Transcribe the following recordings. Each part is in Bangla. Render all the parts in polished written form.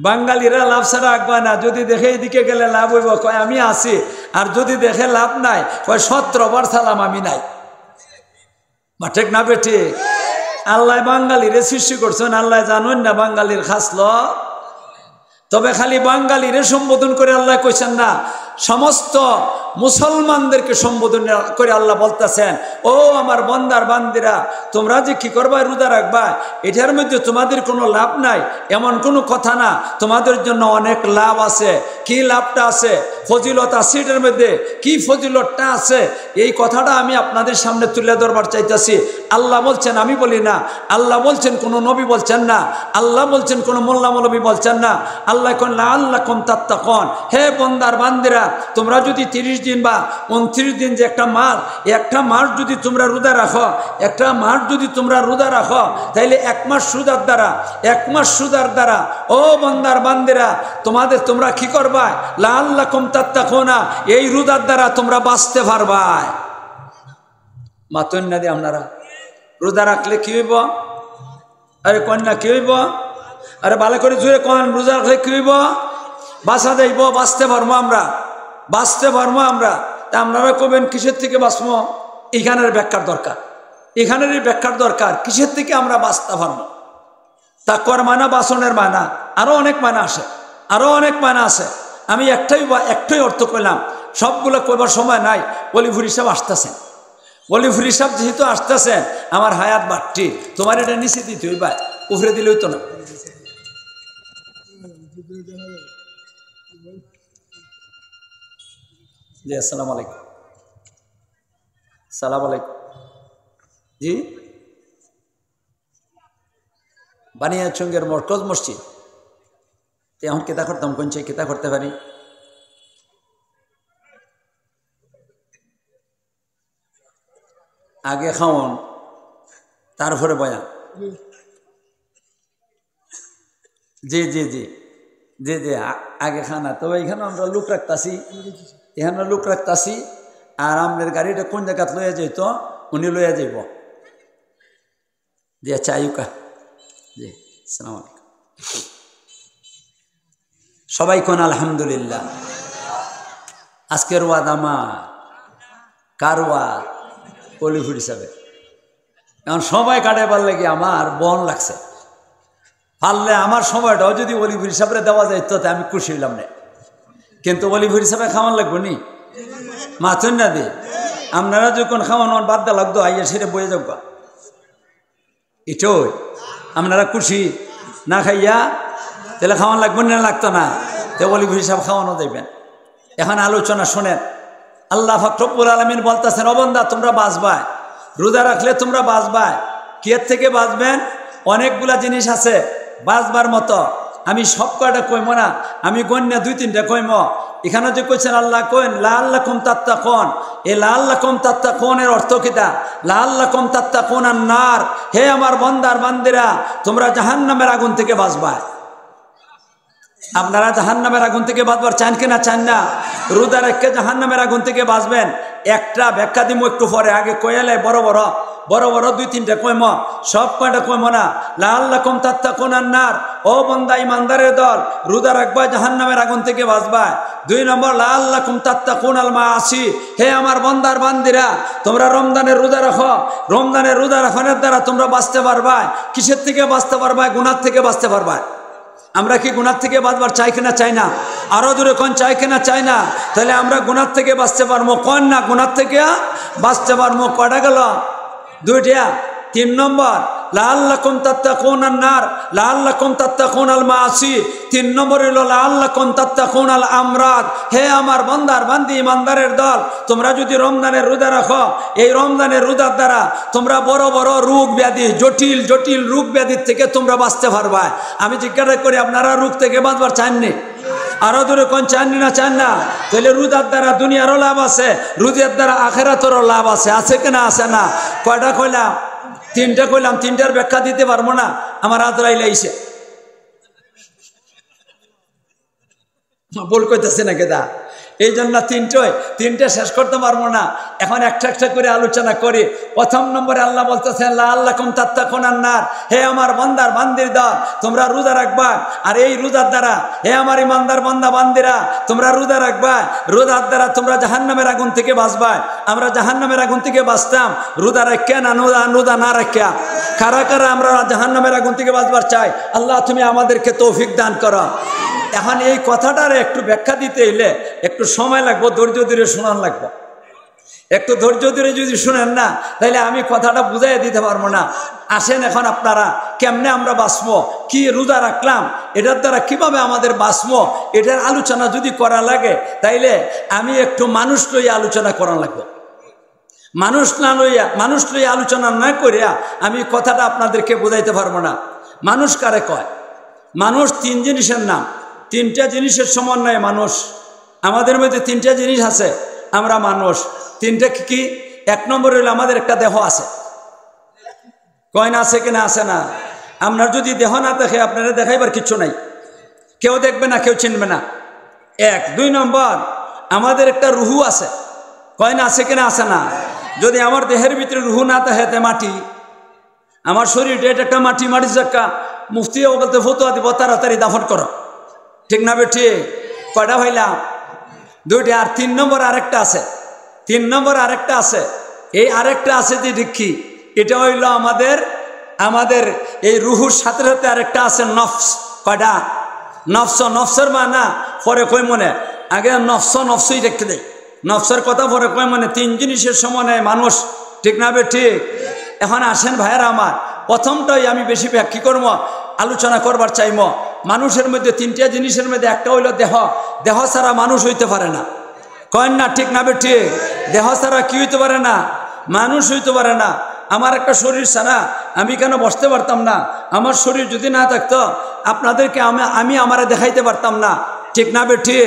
বাঙালিরা লাভ ছাড়া আঁকবা না, যদি দেখে এদিকে গেলে লাভ হইব কয় আমি আছি, আর যদি দেখে লাভ নাই কয় 17 বার সালাম আমি নাই। বা ঠিক না বেঠি? আল্লাহ বাঙালিরে সৃষ্টি করছেন, আল্লাহ জানেন না বাঙালির খাসল। তবে খালি বাঙালিরে সম্বোধন করে আল্লাহ কইছেন না, সমস্ত মুসলমানদেরকে সম্বোধন করে আল্লাহ বলতেছেন, ও আমার বন্দার বান্দিরা, তোমরা যে কি করবা, রোজা রাখবা, এটার মধ্যে তোমাদের কোনো লাভ নাই এমন কোনো কথা না, তোমাদের জন্য অনেক লাভ আছে। কি লাভটা আছে, ফজিলত আছে এটার মধ্যে, কি ফজিলতটা আছে, এই কথাটা আমি আপনাদের সামনে তুলে ধরবার চাইতেছি। আল্লাহ বলছেন, আমি বলি না, আল্লাহ বলছেন, কোনো নবী বলছেন না, আল্লাহ বলছেন কোনো মোল্লা মৌলবী বলছেন না। আল্লাহ কোন লাআল্লাকুম তাত্তাকুন, হে বন্দার বান্দিরা, তোমরা যদি 30 দিন বা 29 দিন যে একটা মাস যদি তোমরা রোজা রাখো, একটা মাস যদি তোমরা রোজা রাখো, তাইলে 1 মাস সুদার দ্বারা ও বন্দার বান্দিরা তোমরা কি করবা, লাআল্লাকুম তাত্তাকুনা, এই রোজার দ্বারা তোমরা বাঁচতে পারবা। মাতুন না দিয়ে আপনারা রোজা রাখলে কি হইব? আরে কন্যা কি হইব? আরে ভালো করে জুড়ে কোন, রোজা রাখলে কি হইব? বাঁচা যাইব, বাঁচতে পারবো আমরা, বাঁচতে পারবো আমরা। তা আপনারা কবেন কিসের থেকে বাঁচবো? এখানের ব্যাখ্যার দরকার, এখানেরই ব্যাখ্যার দরকার, কিসের থেকে আমরা বাঁচতে পারবো। তাকওয়ার মানা, বাসনের মানা, আরো অনেক মানা আসে, আরো অনেক মানা আছে। আমি একটাই অর্থ করলাম, সবগুলো করবার সময় নাই। অলিফুর হিসাব আসতেছেন, অলিফুর হিসাব যেহেতু আসতেছেন, আমার হায়াত বাড়তি, তোমার এটা নিচে দিতে হইবা, উপরে দিলে হইতো না। জি আসসালামু আলাইকুম। সালাম আলাইকুম। জি, বানিয়াচঙ্গের মরকজ মসজিদ। এখন কেতা করতাম, কোন চাই কেতা করতে পারি? আগে খাওয়ান, তারপরে বয়ান। জি জি জি জি জি আগে খানা। তবে এখানে আমরা লোক রাখতাছি, এখানে লোক রাখতাছি, আর আপনার গাড়িটা কোন জায়গাত লইয়া যাইত, উনি লইয়া যাইব। জি আচ্ছা, আয়ুকা। জি আসসালামু আলাইকুম। সবাই কোন আলহামদুলিল্লাহ। আজকের ওয়াদ আমার, কার ওয়াদ? অলিফুর হিসাবে। এখন সবাই কাটাই পারলে কি আমার বন লাগছে, পারলে আমার সময়টাও যদি অলিফুর হিসাবে দেওয়া যাইতো তা আমি খুশি হইলাম না। কিন্তু অলিফুর হিসাবে খাওয়ান লাগবো নি, মাথুন না দি। আপনারা যখন খাওয়ানো বাদ দা লাগতো, আইয়া সেটা বয়ে যাবো, এটাই আপনারা খুশি না খাইয়া, তাহলে খাওয়ান লাগবো না, লাগতো না, তো অলিফুর হিসাব খাওয়ানো যাইবেন। এখন আলোচনা শোনেন, আল্লাহ পাক রব্বুল আলামিন বলতেছেন, ও বান্দা তোমরা বাঁচবা, রোজা রাখলে তোমরা বাঁচবা। কিয়ের থেকে বাঁচবেন? অনেকগুলা জিনিস আছে বাঁচবার মতো, আমি সব কয়টা কইম না, আমি গণ্য 2-3টা কইম। এখানে যে কইছেন আল্লাহ কইন লাআল্লাকুম তাত্তাকুন, এই লাআল্লাকুম তাত্তাকুনের অর্থ কিটা? লাআল্লাকুম তাত্তাকুনান নার, হে আমার বান্দার বান্দিরা, তোমরা জাহান্নামের আগুন থেকে বাঁচবা। আপনারা জাহান্নামের আগুন থেকে বাঁচবার চান কিনা? চান না? রোজা রেখে জাহান্নামের আগুন থেকে বাঁচবেন। একটা ব্যাখ্যা দিব একটু পরে, আগে কয়ালে বড় বড় 2-3টা কইম, সব কয়টা কইম না। লাআল্লাকুম তাত্তাকুনান নার, ও বান্দা ইমানদারের দল, রোজা রাখবা, জাহান্নামের আগুন থেকে বাঁচবা। 2 নম্বর লাআল্লাকুম তাত্তাকুনাল মাআসি, হে আমার বান্দার বান্দিরা, তোমরা রমজানের রোজা রাখো, রমজানের রোজা রাখানোর দ্বারা তোমরা বাঁচতে পারবা। কিসের থেকে বাঁচতে পারবা? গুনাহ থেকে বাঁচতে পারবা। আমরা কি গুনাহ থেকে বাঁচবার চাই কিনা? চাই না? আরো দূরে কোন চাই কিনা? চাই না? তাহলে আমরা গুনাহ থেকে বাঁচতে পারবো, কোন না গুনাহ থেকে বাঁচতে পারবো। কয়টা গেল? 2টা। 3 নম্বর লাআল্লাকুম তাত্তাকুনান নার, লাআল্লাকুম তাত্তাকুনাল মাআসি। 3 নম্বর হলো লাআল্লাকুম তাত্তাকুনাল আমরাদ, হে আমার বান্দার বান্দি ইমানদারের দল, তোমরা যদি রমজানের রোজা রাখো, এই রমজানের রোজার দ্বারা তোমরা বড় বড় রোগ ব্যাধি, জটিল জটিল রোগ ব্যাধির থেকে তোমরা বাঁচতে পারবা। আমি জিজ্ঞাসা করি, আপনারা রোগ থেকে বাঁচবার চাননি? আরো দূরে কোন চাননি না? চান না? তাহলে রোজার দ্বারা দুনিয়ারও লাভ আছে, রোজার দ্বারা আখিরাতেরও লাভ আছে। আছে কিনা? আছে না? কয়টা কইলাম? 3টা কইলাম। 3টার ব্যাখ্যা দিতে পারবো না, আমার আজরাইল আইছে। ভুল কইতেছে না কেদা? এই জন্য 3টা শেষ করতে পারবো না। এখন একটা একটা করে আলোচনা করি। প্রথম নম্বরে আল্লাহ বলতেছেন লাআল্লাকুম তাত্তাকুনান নার, হে আমার বান্দার বান্দির দল তোমরা রোজা রাখবা, আর এই রোজার দ্বারা হে আমার ইমানদার বান্দা বান্দিরা তোমরা রোজা রাখবা, রোজার দ্বারা তোমরা জাহান্নামের আগুন থেকে বাঁচবা। আমরা জাহান্নামের আগুন থেকে বাঁচতাম রোজা রাখিয়া না রোজা না রাখিয়া? কারা কারা আমরা জাহান্নামের আগুন থেকে বাঁচবার চাই? আল্লাহ তুমি আমাদেরকে তৌফিক দান করো। এখন এই কথাটার একটু ব্যাখ্যা দিতে এলে একটু সময় লাগবে, ধৈর্য ধরে শোনান লাগবে। একটু ধৈর্য ধরে যদি শুনেন না তাহলে আমি কথাটা বুঝাই দিতে পারবো না। আসেন এখন আপনারা কেমনে আমরা বাঁচবো, কি রোজা রাখলাম এটার দ্বারা কিভাবে আমাদের বাঁচবো, এটার আলোচনা যদি করা লাগে তাইলে আমি একটু মানুষ লইয়া আলোচনা করা লাগবে। মানুষ লইয়া আলোচনা না করিয়া আমি কথাটা আপনাদেরকে বোঝাইতে পারবো না। মানুষ কারে কয়? মানুষ তিন জিনিসের নাম, তিনটা জিনিসের সমন্বয়ে মানুষ। আমাদের মধ্যে তিনটা জিনিস আছে, আমরা মানুষ। তিনটা কি? এক নম্বর হইল আমাদের একটা দেহ আছে, কয় না আছে কিনা? আছে না? আপনার যদি দেহ না দেখে আপনারা দেখাইবার কিচ্ছু নাই, কেউ দেখবে না, কেউ চিনবে না। এক। দুই নম্বর আমাদের একটা রুহু আছে, কয় না আছে কিনা? আছে না? যদি আমার দেহের ভিতরে রুহু না থাকে মাটি, আমার শরীরটা এটা একটা মাটির জায়গা, মুফতি বলতে ফতুয়া দিব তাড়াতাড়ি দাফন করো, ঠিক না বেঠি? কয়টা হইলাম? দুইটা। আর তিন নম্বর আরেকটা আছে, তিন নম্বর আরেকটা আছে। এই আরেকটা আছে যে দেখি এটা হইল আমাদের এই রুহুর সাথে সাথে আরেকটা আছে নফস। কয়টা? নফস। নফসের মানা পরে কই মনে, আগে নফসই রেখে দেয়, নফসের কথা পরে কই মনে। তিন জিনিসের সমন্বয়ে মানুষ, ঠিক না বেঠি? এখন আসেন ভাইয়েরা আমার, প্রথমটাই আমি বেশি ব্যাখ্যা করব, আলোচনা করবার চাইব। মানুষের মধ্যে তিনটা জিনিসের মধ্যে একটা হইল দেহ। দেহ ছাড়া মানুষ হইতে পারে না, কয় না? ঠিক না বেঠি? দেহ ছাড়া কি হইতে পারে না? মানুষ হইতে পারে না। আমার একটা শরীর ছাড়া আমি কেন বসতে পারতাম না? আমার শরীর যদি না থাকতো আপনাদেরকে আমি আমারে দেখাইতে পারতাম না, ঠিক না বেঠি?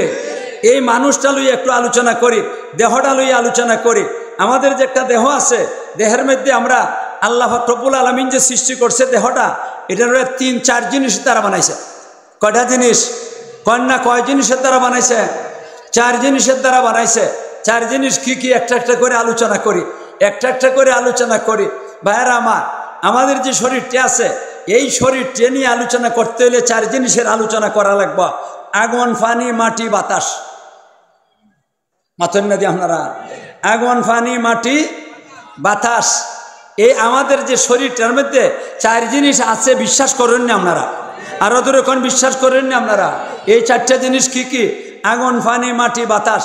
এই মানুষটা লইয়া একটু আলোচনা করি, দেহটা লইয়া আলোচনা করি। আমাদের যে একটা দেহ আছে, দেহের মধ্যে আমরা আল্লাহ রব্বুল আলামিন যে সৃষ্টি করছে দেহটা, এটার তিন চার জিনিস তারা বানাইছে। কয়টা জিনিস? কন্যা কয় জিনিসের দ্বারা বানাইছে? চার জিনিসের দ্বারা বানাইছে। চার জিনিস কি কি একটা একটা করে আলোচনা করি, একটা একটা করে আলোচনা করি। ভাইয়েরা আমার, আমাদের যে শরীরটি আছে এই শরীরটি নিয়ে আলোচনা করতে হলে চার জিনিসের আলোচনা করা লাগবে। আগুন, পানি, মাটি, বাতাস। মাথেন না দিয়ে আপনারা? আগুন, পানি, মাটি, বাতাস। এই আমাদের যে শরীরটার মধ্যে চার জিনিস আছে, বিশ্বাস করেন না আপনারা? আরো দূরে কোন বিশ্বাস করেন না আপনারা? এই চারটা জিনিস কি কি? আগুন, পানি, মাটি, বাতাস।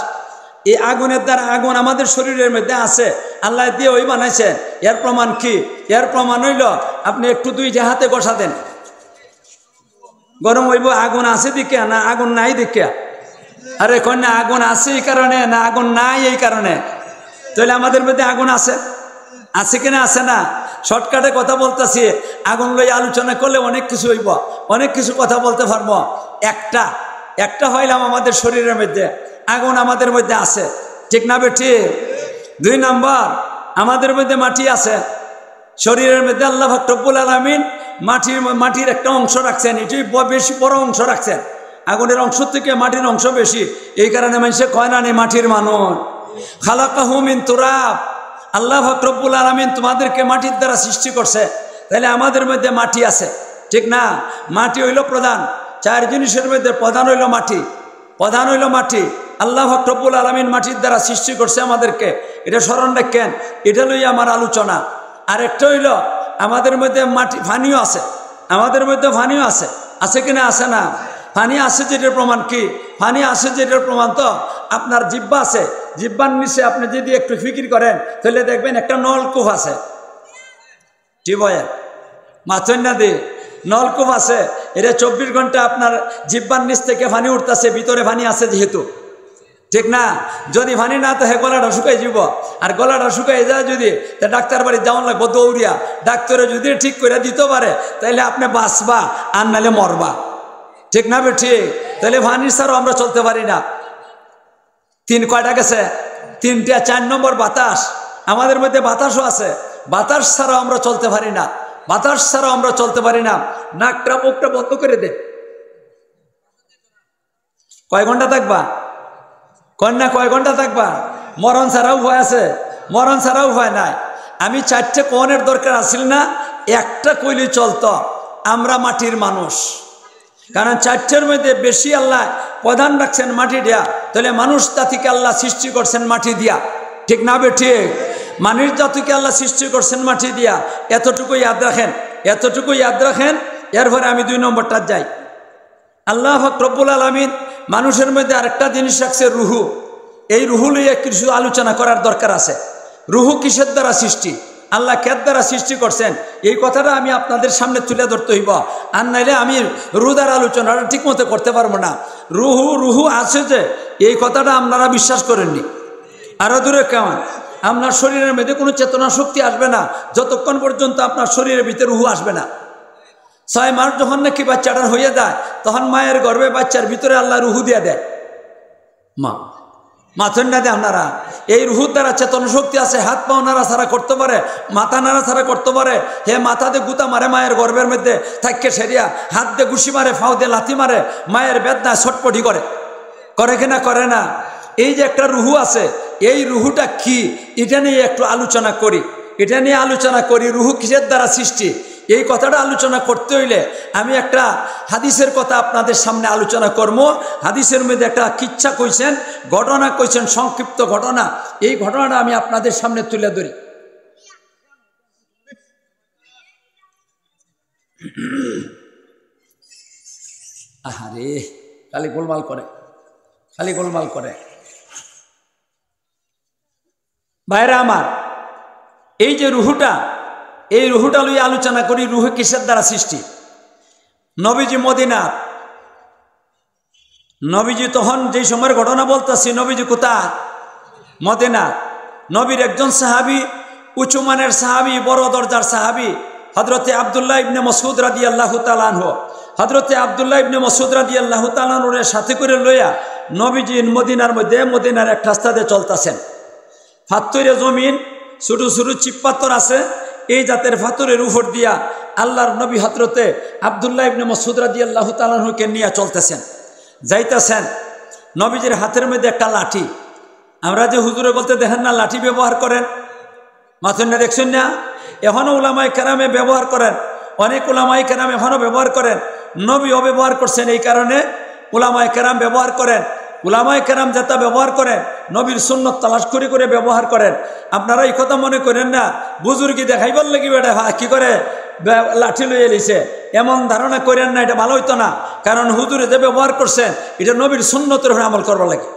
এই আগুনের দ্বারা, আগুন আমাদের শরীরের মধ্যে আছে, আল্লাহ দিয়ে ওই বানাইছে। এর প্রমাণ কি? এর প্রমাণ হইল আপনি একটু দুইটা হাতে ঘষা দেন, গরম হইব। আগুন আছে দিকে না আগুন নাই দিকে? আরে কন্যা আগুন আছে এই কারণে না আগুন নাই এই কারণে? তাহলে আমাদের মধ্যে আগুন আছে, আছে কিনা? আছে না? শর্টকাটে কথা বলতেছি, আগুন লই আলোচনা করলে অনেক কিছু হইব, অনেক কিছু কথা বলতে পারবো। একটা হইলাম আমাদের শরীরের মধ্যে আগুন আমাদের মধ্যে আছে, ঠিক না বেঠি? দুই নম্বর আমাদের মধ্যে মাটি আছে, শরীরের মধ্যে আল্লাহ রব্বুল আলামিন মাটির একটা অংশ রাখছেন, এটি বেশি বড় অংশ রাখছেন। আগুনের অংশ থেকে মাটির অংশ বেশি, এই কারণে মানুষে কয় না মাটির মানুষ। খালাকাহু মিন তুরাব, আল্লাহ রব্বুল আলামিন তোমাদেরকে মাটির দ্বারা সৃষ্টি করছে। তাহলে আমাদের মধ্যে মাটি আছে, ঠিক না? মাটি হইল প্রধান। চার জিনিসের মধ্যে প্রধান হইল মাটি, প্রধান হইল মাটি। আল্লাহ রব্বুল আলামিন মাটির দ্বারা সৃষ্টি করছে আমাদেরকে, এটা স্মরণ রাখেন। এটা লইয়া আমার আলোচনা। আর একটা হইল আমাদের মধ্যে মাটি, পানিও আছে, আমাদের মধ্যে পানিও আছে, আছে কিনা? আছে না? পানি আছে যেটার প্রমাণ কি? পানি আছে যেটার প্রমাণ তো আপনার জিহ্বা আছে, জিহ্বার নিচে আপনি যদি একটু ফিকির করেন তাহলে দেখবেন একটা নলকূপ আছে, ঠিক হয়? মাথন না দিয়ে নলকূপ আছে, এটা 24 ঘন্টা আপনার জিহ্বার নিচ থেকে পানি উঠতেছে, ভিতরে পানি আছে যেহেতু, ঠিক না? যদি পানি না থাকে গলাটা শুকাই যাব, আর গলাটা শুকাই যায় যদি তা ডাক্তার বাড়ি যাওয়ান লাগবো দৌড়িয়া। ডাক্তারে যদি ঠিক করে দিতে পারে তাহলে আপনি বাঁচবা, আর নাহলে মরবা, ঠিক না ঠিক? তাহলে পানি ছাড়াও আমরা চলতে পারি না। কয়টা গেছে? তিনটা। 4 নম্বর বাতাস, আমাদের মধ্যে বাতাসও আছে, বাতাস ছাড়াও আমরা চলতে পারি না, বাতাস ছাড়াও আমরা চলতে পারি না। নাকটা মুখটা বন্ধ করে দে। কয় ঘন্টা থাকবা? কন্যা কয় ঘন্টা থাকবা? মরণ ছাড়াও ভয় আছে, মরণ ছাড়া উপায় নাই। আমি 4টে কোনের দরকার আসিল না, একটা কইলে চলতো। আমরা মাটির মানুষ, কারণ 4টের মধ্যে বেশি আল্লাহ প্রধান রাখছেন মাটি দিয়া, তাহলে মানুষ জাতিকে আল্লাহ সৃষ্টি করছেন মাটি দিয়া, ঠিক না বে ঠিক? মানুষ জাতিকে আল্লাহ সৃষ্টি করছেন মাটি দিয়া, এতটুকু ইয়াদ রাখেন, এতটুকু ইয়াদ রাখেন। এরপরে আমি 2 নম্বরটা যাই। আল্লাহ পাক রব্বুল আলামিন মানুষের মধ্যে আরেকটা জিনিস রাখছে, রুহু। এই রুহু লইয়া কিছু আলোচনা করার দরকার আছে। রুহু কিসের দ্বারা সৃষ্টি, আল্লাহ কের দ্বারা সৃষ্টি করছেন, এই কথাটা আমি আপনাদের সামনে তুলে ধরতে হইব। আর নাইলে আমি রুদার আলোচনাটা ঠিক মতো করতে পারবো না। রুহু আছে যে, এই কথাটা আপনারা বিশ্বাস করেননি। আরো দূরে কেমন, আপনার শরীরের মধ্যে কোনো চেতনা শক্তি আসবে না যতক্ষণ পর্যন্ত আপনার শরীরের ভিতরে রুহু আসবে না। 6 মাস যখন নাকি বাচ্চাটা হয়ে যায়, তখন মায়ের গর্ভে বাচ্চার ভিতরে আল্লাহ রুহু দিয়ে দেয়। মাথন না দেয় আপনারা, এই রুহুর দ্বারা চেতনা শক্তি আছে। হাত পাও নাড়াছাড়া করতে পারে, মাথা নাড়াছাড়া করতে পারে। হে মাথা দিয়ে গুতা মারে মায়ের গর্ভের মধ্যে থাককে সেরিয়া, হাত দিয়ে ঘুষি মারে, ফাও দিয়ে লাথি মারে, মায়ের বেদনায় ছটপটি করে কিনা করে না? এই যে একটা রুহু আছে, এই রুহুটা কি, এটা নিয়ে একটু আলোচনা করি। রুহু কিসের দ্বারা সৃষ্টি, এই কথাটা আলোচনা করতে হইলে আমি একটা হাদিসের কথা আপনাদের সামনে আলোচনা করবো। হাদিসের মধ্যে একটা কিচ্ছা কইছেন, ঘটনা কইছেন, সংক্ষিপ্ত ঘটনা। এই ঘটনাটা আমি আপনাদের সামনে তুলে ধরি। আহারে খালি গোলমাল করে। ভাইরা আমার, এই যে রুহুটা, এই রুহুটা লইয়া আলোচনা করি। রুহু কিসের দ্বারা সৃষ্টি? নবীজি মদিনার, নবীজি তখন যে সময়ের ঘটনা বলতেছি, নবীজি কোথায়? মদিনা। নবীর একজন সাহাবী, উঁচু মানের সাহাবী, বড় দরজার সাহাবী, হযরতে আব্দুল্লাহ ইবনে মাসউদ রাদিয়াল্লাহু তাআলা আনহু। হযরতে আব্দুল্লাহ ইবনে মাসউদ রাদিয়াল্লাহু তাআলা আনহুর সাথে করে লইয়া নবীজি মদিনার মধ্যে, মদিনার এক রাস্তাতে চলতেছেন। ফাত্তরে জমিন, ছোট ছোট চিপ্পাত্তর আছে। এই জাতের ফাতরের উপর দিয়া আল্লাহর নবী হযরতে আব্দুল্লাহ ইবনে মাসউদ রাদিয়াল্লাহু তাআলা আনহুকে নিয়ে চলতেছেন, যাইতেছেন। নবীজির হাতের মধ্যে একটা লাঠি। আমরা যে হুজুরে বলতে দেখেন না, লাঠি ব্যবহার করেন, মাথুন না দেখছেন না? এখনো উলামায়ে কেরামে ব্যবহার করেন, অনেক উলামায়ে কেরাম এখনো ব্যবহার করেন। নবীও ব্যবহার করছেন, এই কারণে উলামায়ে কেরাম ব্যবহার করেন। উলামায়ে কেরাম যেটা ব্যবহার করেন, নবীর সুন্নত তালাশ করে ব্যবহার করেন। আপনারা এই কথা মনে করেন না বুজুর্গি দেখাইবার লাগি বেটা কি করে লাঠি লইয়ে লিছে, এমন ধারণা করেন না, এটা ভালো হইতো না। কারণ হুজুরে যে ব্যবহার করছেন, এটা নবীর সুন্নতের উপরে আমল করবার লাগে,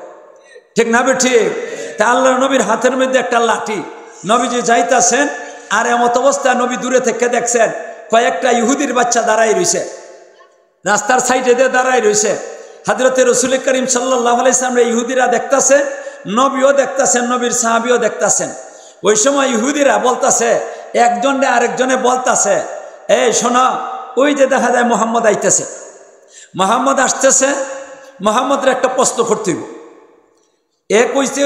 ঠিক না বে ঠিক? তা আল্লাহর নবীর হাতের মধ্যে একটা লাঠি। নবীজি যাইতাছেন, আর এমত অবস্থায় নবী দূরে থেকে দেখছেন কয়েকটা ইহুদির বাচ্চা দাঁড়াই রইছে, রাস্তার সাইডে দিয়ে দাঁড়াই রইছে। হযরতে রাসূল করিম সাল্লাল্লাহু আলাইহি ওয়াসাল্লাম ইহুদিরা দেখতাছে, নবীও দেখতাছেন, নবীর সাহাবীও দেখতাছেন। ওই সময় ইহুদিরা বলতাছে, একজনে আরেকজনে বলতাছে, এই শোনো, ওই যে দেখা যায় মুহাম্মদ আইতেছে, মুহাম্মদ আসতেছে, মুহাম্মদের একটা প্রশ্ন করতে হইব। এ কইছে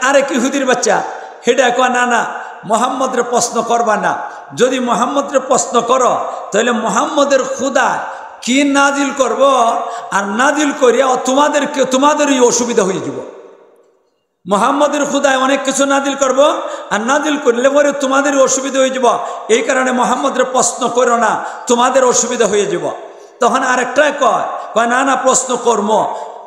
আরেক ইহুদির বাচ্চা, হেডা কয় না মুহাম্মদের প্রশ্ন করবা না। যদি মুহাম্মদের প্রশ্ন করো, তাহলে মুহাম্মদের খুদা কি নাজিল করব, আর নাজিল করিয়া তোমাদেরই অসুবিধা হয়ে যাব। মুহাম্মদের খুদায় অনেক কিছু নাজিল করব, আর নাজিল করলে পরে তোমাদেরই অসুবিধা হয়ে যাব। এই কারণে মুহাম্মদের প্রশ্ন করো না, তোমাদের অসুবিধা হয়ে যাব। তখন আরেকটাই কয় না প্রশ্ন করবো,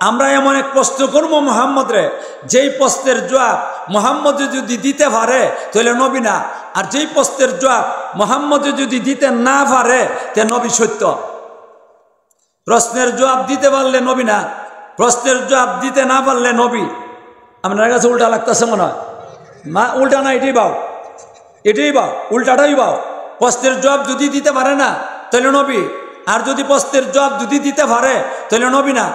আমরা এমন এক প্রশ্ন করবো মুহাম্মদরে, যেই প্রশ্নের জবাব মুহাম্মদ যদি দিতে পারে তাহলে নবী না, আর যেই প্রশ্নের জবাব মুহাম্মদ যদি দিতে না পারে তে নবী সত্য। প্রশ্নের জবাব দিতে পারলে নবী না, প্রশ্নের জবাব দিতে না পারলে নবী। আপনার কাছে উল্টা লাগতেছে মনে হয়? উল্টা না, এটাই বাও, উল্টাটাই বাও। প্রশ্নের জবাব যদি দিতে পারে না তাহলে নবী, আর যদি প্রশ্নের জবাব যদি দিতে পারে তাহলে নবী না।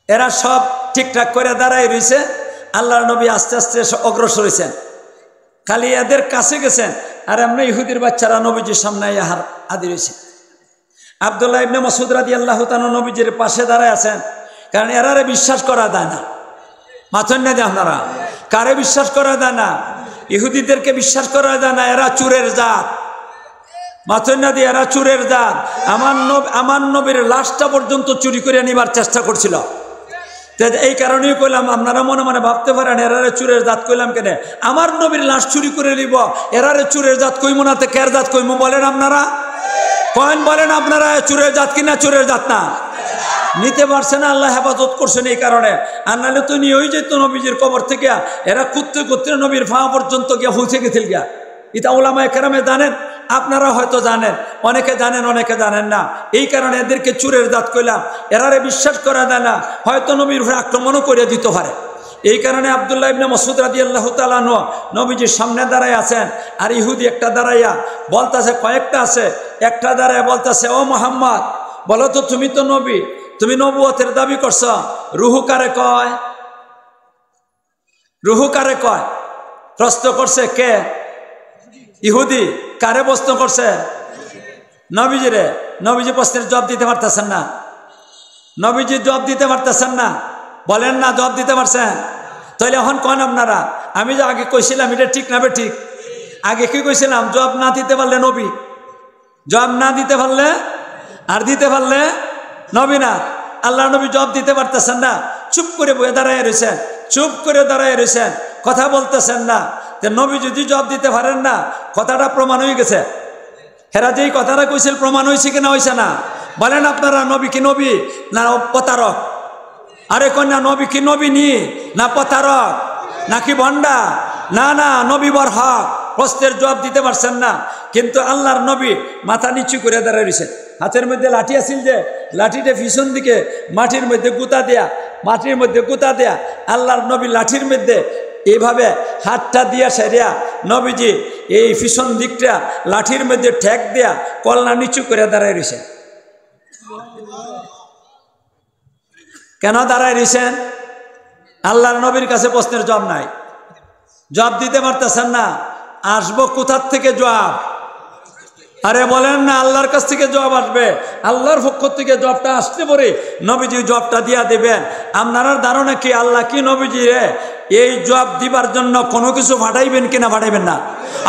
এরা সব ঠিকঠাক করে দাঁড়াই রয়েছে। আল্লাহর নবী আস্তে আস্তে অগ্রসর হয়েছেন, খালি এদের কাছে গেছেন, আর এমনি ইহুদির বাচ্চারা নবীজির সামনে আদি রয়েছে। আব্দুল্লাহ ইবনে মাসউদ রাদিয়াল্লাহু তাআলা নবীজির পাশে দাঁড়ায় আছেন, কারণ এরারে বিশ্বাস করা যায় না। মাথন না দিয়ে আপনারা, কারে বিশ্বাস করা যায় না? ইহুদিদেরকে বিশ্বাস করা যায় না, এরা চোরের জাত। মাথন না দিয়ে, এরা চোরের জাত। আমার নবীর লাশটা পর্যন্ত চুরি করে নিবার চেষ্টা করছিল। এই কারণেই কইলাম, আপনারা মনে মনে ভাবতে পারেন এরারে চুরের জাত কইলাম কেন, আমার নবীর লাশ চুরি করে নিব, এরারে চুরের জাত কইমু না তে কের জাত কইমু বলেন আপনারা? কয়েন বলেন আপনারা চুরের জাত কিনা চুরের জাত না? নিতে পারছে না, আল্লাহ হেফাজত করছেন এই কারণে। আর নাহলে তো নিয়েই যেত নবীজির কবর থেকে, এরা কুত্তে কুত্তে নবীর ফা পর্যন্ত গিয়ে পৌঁছে গেছিল গিয়া। এটা ওলামায়ে কেরামে জানেন, আপনারা হয়তো জানেন, অনেকে জানেন অনেকে জানেন না। এই কারণে এদেরকে চুরের জাত কইলাম। এরারে বিশ্বাস করা যায় না, হয়তো নবীর উপরে আক্রমণও করে দিতে পারে। এই কারণে আব্দুল্লাহ ইবনে মাসউদ রাদিয়াল্লাহু তাআলা আনহু নবীজির সামনে দাঁড়ায় আছেন, আর ইহুদি একটা দাঁড়াইয়া বলতাছে, কয়েকটা আছে, একটা দাঁড়ায় বলতাছে, ও মুহাম্মদ বলো তো, তুমি তো নবী, তুমি নবুয়তের দাবি করছ, রুহু কারে কয়? রুহু কারে কয়? প্রশ্ন করছে কে? ইহুদি। কারে প্রশ্ন করছে? নবীজিরে। নবীজি প্রশ্নের জবাব দিতে পারতেছেন না, নবীজি জবাব দিতে পারতেছেন না, বলেন না জবাব দিতে পারছেন? তাহলে এখন কন আপনারা, আমি যে আগে কইছিলাম এটা ঠিক না ঠিক? আগে কি কইছিলাম? জবাব না দিতে পারলে নবী, জবাব না দিতে পারলে আর দিতে পারলে নবী না। আল্লাহ নবী জবাব দিতে পারতেছেন না, চুপ করে বয়ে দাঁড়ায় রয়েছেন, চুপ করে দাঁড়ায় রয়েছেন, কথা বলতেছেন না। নবী যদি জবাব দিতে পারেন না, কথাটা প্রমাণ হয়ে গেছে। হেরা যেই কথাটা কইছিল প্রমাণ হয়েছে কিনা হয়েছে না? বলেন আপনারা, নবী কি নবী না প্রতারক? আরে কন্যা, নবী কি নবী নি না প্রতারক নাকি ভণ্ডা? না না, নবী বর হক। প্রশ্নের জবাব দিতে পারছেন না, কিন্তু আল্লাহর নবী মাথা নিচু করে দাঁড়ায় রয়েছে। হাতের মধ্যে লাঠি আছিল যে, লাঠিটা পিছন দিকে মাটির মধ্যে গুতা দেয়া, মাটির মধ্যে গুতা দেয়া, আল্লাহর নবী লাঠির মধ্যে এইভাবে হাতটা দিয়া সেরিয়া নবীজি এই পিছন দিকটা লাঠির মধ্যে ঠেক দেয়া কলনা নিচু করে দাঁড়ায় রয়েছে। কেন দাঁড়ায় রয়েছেন? আল্লাহর নবীর কাছে প্রশ্নের জবাব নাই, জবাব দিতে পারতেছেন না। আসবো কোথার থেকে জবাব? আরে বলেন না, আল্লাহর কাছ থেকে জবাব আসবে। আল্লাহর পক্ষ থেকে জবাবটা আসতে পরে নবীজি জবাবটা দিয়া দেবেন। আপনারা ধারণা কি আল্লাহ কি নবীজি রে এই জবাব দিবার জন্য কোনো কিছু ফাটাইবেন কিনা ফাটাইবেন না?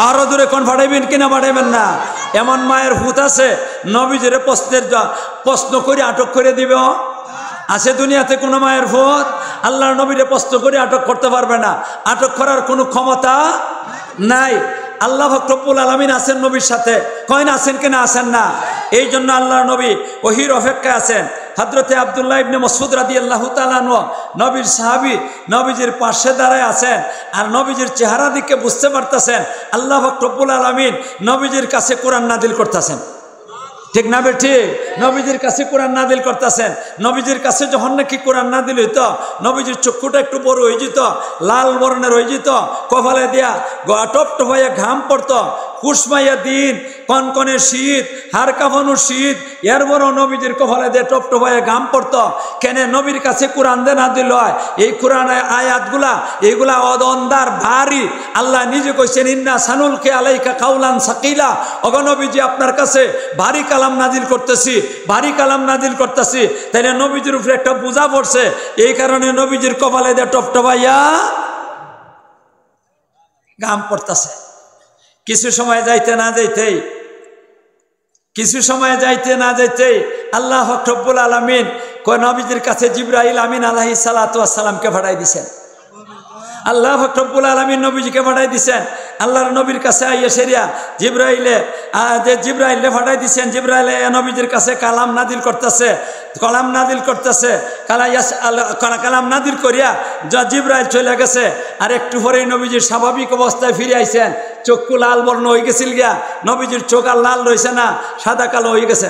আরো দূরে কোন ফাটাইবেন কিনা ফাটাইবেন না? এমন মায়ের ভূত আছে নবীজিরে প্রশ্নের প্রশ্ন করে আটক করে দিবে? আছে দুনিয়াতে কোনো মায়ের ভূত? আল্লাহর নবীরে প্রশ্ন করে আটক করতে পারবে না, আটক করার কোনো ক্ষমতা নাই। আল্লাহ রব্বুল আলামিন আছেন নবীর সাথে, কয়েন আছেন কিনা আছেন না? এই জন্য আল্লাহর নবী ওহির অপেক্ষায় আছেন। হযরতে আব্দুল্লাহ ইবনে মাসউদ রাদিয়াল্লাহু তাআলা আনহু নবীর সাহাবী, নবীজির পাশে দাঁড়ায় আছেন, আর নবীজির চেহারা দিকে বুঝতে পারতেছেন আল্লাহ রব্বুল আলামিন নবীজির কাছে কোরআন নাজিল করতেছেন। ঠিক না বে ঠিক? নবীজির কাছে কোরআন নাজিল করতেছেন। নবীজির কাছে যখন নাকি কোরআন নাজিল হইতো, নবীজির চক্ষুটা একটু বড় হয়ে যেত, লাল বর্ণের হয়ে যেত, কপালে দিয়া টপ টপাইয়া ঘাম পড়তো, কুসমাইয়া দিন, কনকনে শীত, হাড় কাঁপানো শীত, এর বড় নবীজির কপালে দিয়ে টপ টপাইয়া ঘাম পড়তো। কেন? নবীর কাছে কোরআন দে নাজিল হয়। এই কোরআনের আয়াতগুলা এইগুলা অদন্দার ভারী। আল্লাহ নিজে কইছেন, ইন্না সানুলকি আলাইকা কাউলান সাকিলা, ওগো নবীজি আপনার কাছে ভারী কালাম নাজিল করতেছি, ভারী কালাম নাজিল করতেছি। তাইলে নবীজির উপরে একটা বোঝা পড়ছে, এই কারণে নবীজির কপালে দিয়ে টপ টপাইয়া ঘাম পড়তেছে। কিছু সময় যাইতে না যাইতেই, কিছু সময় যাইতে না যাইতেই আল্লাহ রব্বুল আলামিন নবীজির কাছে জিবরাইল আমিন আলাইহিস সালাতু ওয়াস সালামকে পাঠাই দিয়েছেন। আল্লাহ রব্বুল আলামিন নবীজিকে পাঠাই দিয়েছেন। আল্লাহর নবীর কাছে আইয়া সেরিয়া জিবরাইলে পাঠাই দিয়েছেন। জিবরাইল নবীজির কাছে কালাম নাজিল করতেছে, কালাম নাজিল করতেছে, কালাম নাজিল করিয়া জিবরাইল চলে গেছে। আর একটু পরেই নবীজির স্বাভাবিক অবস্থায় ফিরে আইছেন। চক্ষু লাল বর্ণ হয়ে গেছিল গিয়া, নবীজির চোখ আর লাল রয়েছে না, সাদা কালো হয়ে গেছে।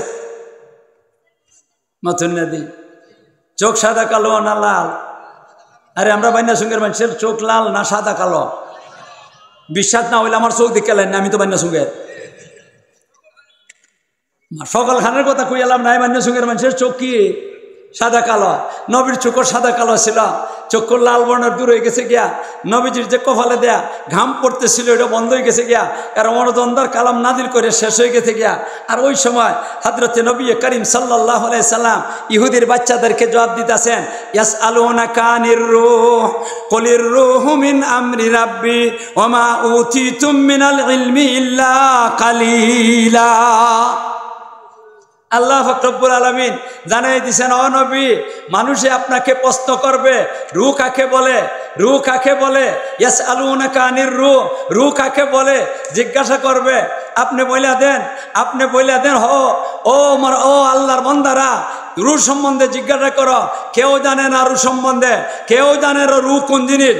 মাথুন নদী চোখ সাদা কালো না লাল? আরে আমরা বান্যা সঙ্গের মানুষের চোখ লাল না সাদা কালো? বিশ্বাস না হইলে আমার চোখ দেখে লাইন না, আমি তো বান্যা সঙ্গের। সকাল খানের কথা কই এলাম নাই, বান্যা সঙ্গের মানুষের চোখ কি সাদা কালো? নবীর চোখ সাদা কালো ছিল, চক্ষু লাল বর্ণের দূর হয়ে গেছে গিয়া। নবীজির যে কপালে দেয়া ঘাম পড়তেছিল এটা বন্ধ হয়ে গেছে গিয়া, কারণ অনদন্দার কালাম নাজিল করে শেষ হয়ে গেছে গিয়া। আর ওই সময় হযরতে নবী করিম সাল্লাল্লাহু আলাইহি সাল্লাম ইহুদির বাচ্চাদেরকে জবাব দিতেছেন, ইয়াসআলুনাকা আনির রূহ কুলির রূহু মিন আমরি রাব্বি ওয়া মা উতিতুম মিনাল ইলমি ইল্লা কালিলা। আল্লাহ পাক রব্বুল আলামিন জানাই দিয়েছেন, ও নবী, মানুষে আপনাকে প্রশ্ন করবে রূহ কাকে বলে, রূহ কাকে বলে, ইয়াসআলুনাকা আনির রূহ, রূহ কাকে বলে জিজ্ঞাসা করবে। আপনি বইলা দেন, আপনি বইলা দেন, ও আল্লাহর বান্দারা, রূহ সম্বন্ধে জিজ্ঞাসা করো। কেউ জানে না রূহ সম্বন্ধে, কেউ জানে না রূহ কোন জিনিস।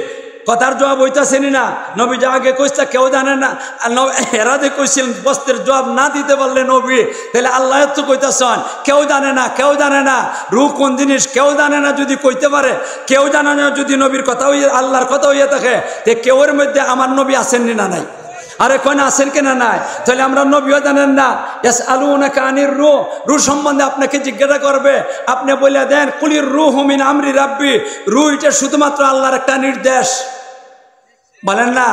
কথার জবাব হইতাছেনি না, নবী যা আগে কইছে কেউ জানে না। এরা যে কইছিলেন প্রশ্নের জবাব না দিতে পারলে নবী, তাহলে আল্লাহ তো কইতাছেন কেউ জানে না, কেউ জানে না রূহ কোন জিনিস, কেউ জানে না। যদি কইতে পারে কেউ জানে না, যদি নবীর কথা হইয়া আল্লাহর কথা হইয়া থাকে, তে কেউর মধ্যে আমার নবী আসেননি না নাই? আরে কোন আছেন কিনা নাই? তাহলে আমরা নবীও জানেন না। ইয়াসআলুনাকা আনির রূহ, রূহ সম্বন্ধে আপনাকে জিজ্ঞাসা করবে। আপনি বলে দেন, কুলির রূহু মিন আমরি রাব্বি, রূহ এটা শুধুমাত্র আল্লাহর একটা নির্দেশ। বলেন না,